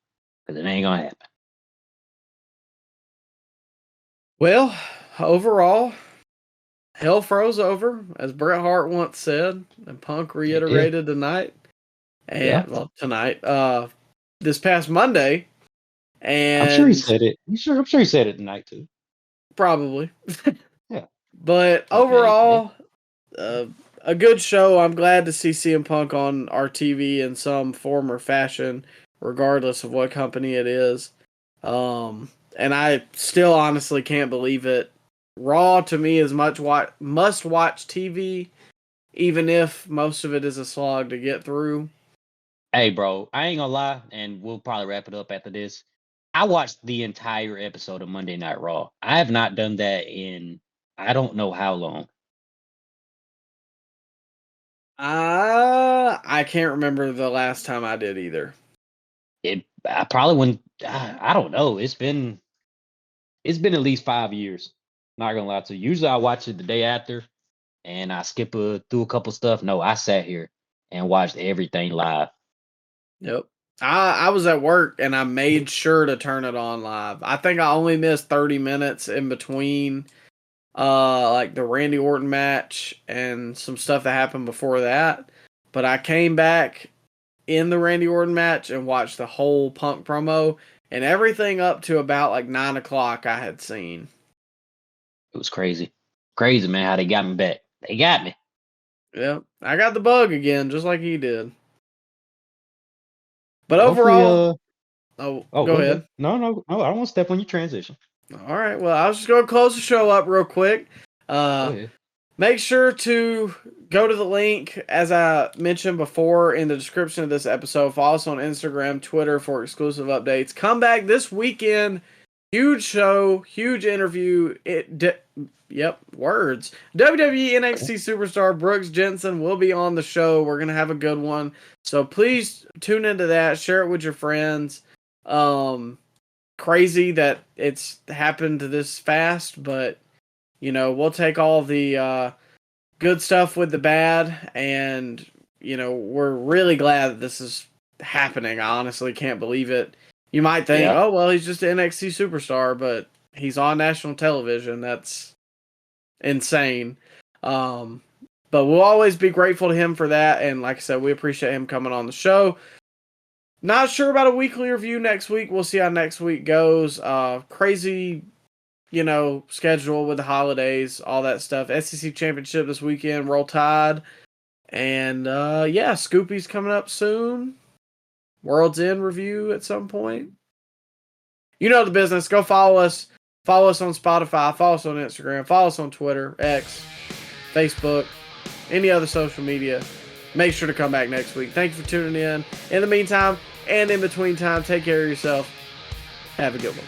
because it ain't gonna happen. Well, overall, hell froze over, as Bret Hart once said, and Punk It did. reiterated tonight. Yeah. And well, tonight, this past Monday. I'm sure he And said it. I'm sure he said it tonight too. probably. Yeah. But Look, man, overall, a good show. I'm glad to see CM Punk on our TV in some form or fashion, regardless of what company it is. And I still honestly can't believe it. Raw to me is must watch TV, even if most of it is a slog to get through. hey, bro, I ain't gonna lie, and we'll probably wrap it up after this. I watched the entire episode of Monday Night Raw. I have not done that in I don't know how long. I can't remember the last time I did either. I probably wouldn't. I don't know. It's been at least 5 years. Not gonna lie to you. Usually I watch it the day after, and I skip through a couple stuff. No, I sat here and watched everything live. Yep. I was at work and I made sure to turn it on live. I think I only missed 30 minutes in between like the Randy Orton match and some stuff that happened before that. But I came back in the Randy Orton match and watched the whole Punk promo, and everything up to about like 9 o'clock I had seen. It was crazy, crazy man. How they got me back? They got me. Yep. I got the bug again, just like he did. But Hopefully, overall, oh, go go ahead. ahead. No. I don't want to step on your transition. All right. Well, I was just going to close the show up real quick. Go ahead. Make sure to go to the link, as I mentioned before, in the description of this episode. Follow us on Instagram, Twitter for exclusive updates. Come back this weekend. Huge show, huge interview. Words. WWE NXT superstar Brooks Jensen will be on the show. We're going to have a good one. So please tune into that. Share it with your friends. Crazy that it's happened this fast, but we'll take all the good stuff with the bad, and we're really glad that this is happening. I honestly can't believe it. You might think, Yeah. oh well, he's just an NXT superstar, but he's on national television. That's insane. But we'll always be grateful to him for that, and like I said, we appreciate him coming on the show. Not sure about a weekly review next week. We'll see how next week goes. Crazy schedule with the holidays, all that stuff. SEC Championship this weekend, Roll Tide. And, Scoopy's coming up soon. World's End review at some point. You know the business. Go follow us. Follow us on Spotify. Follow us on Instagram. Follow us on Twitter, X, Facebook, any other social media. Make sure to come back next week. Thank you for tuning in. In the meantime, and in between time, take care of yourself. Have a good one.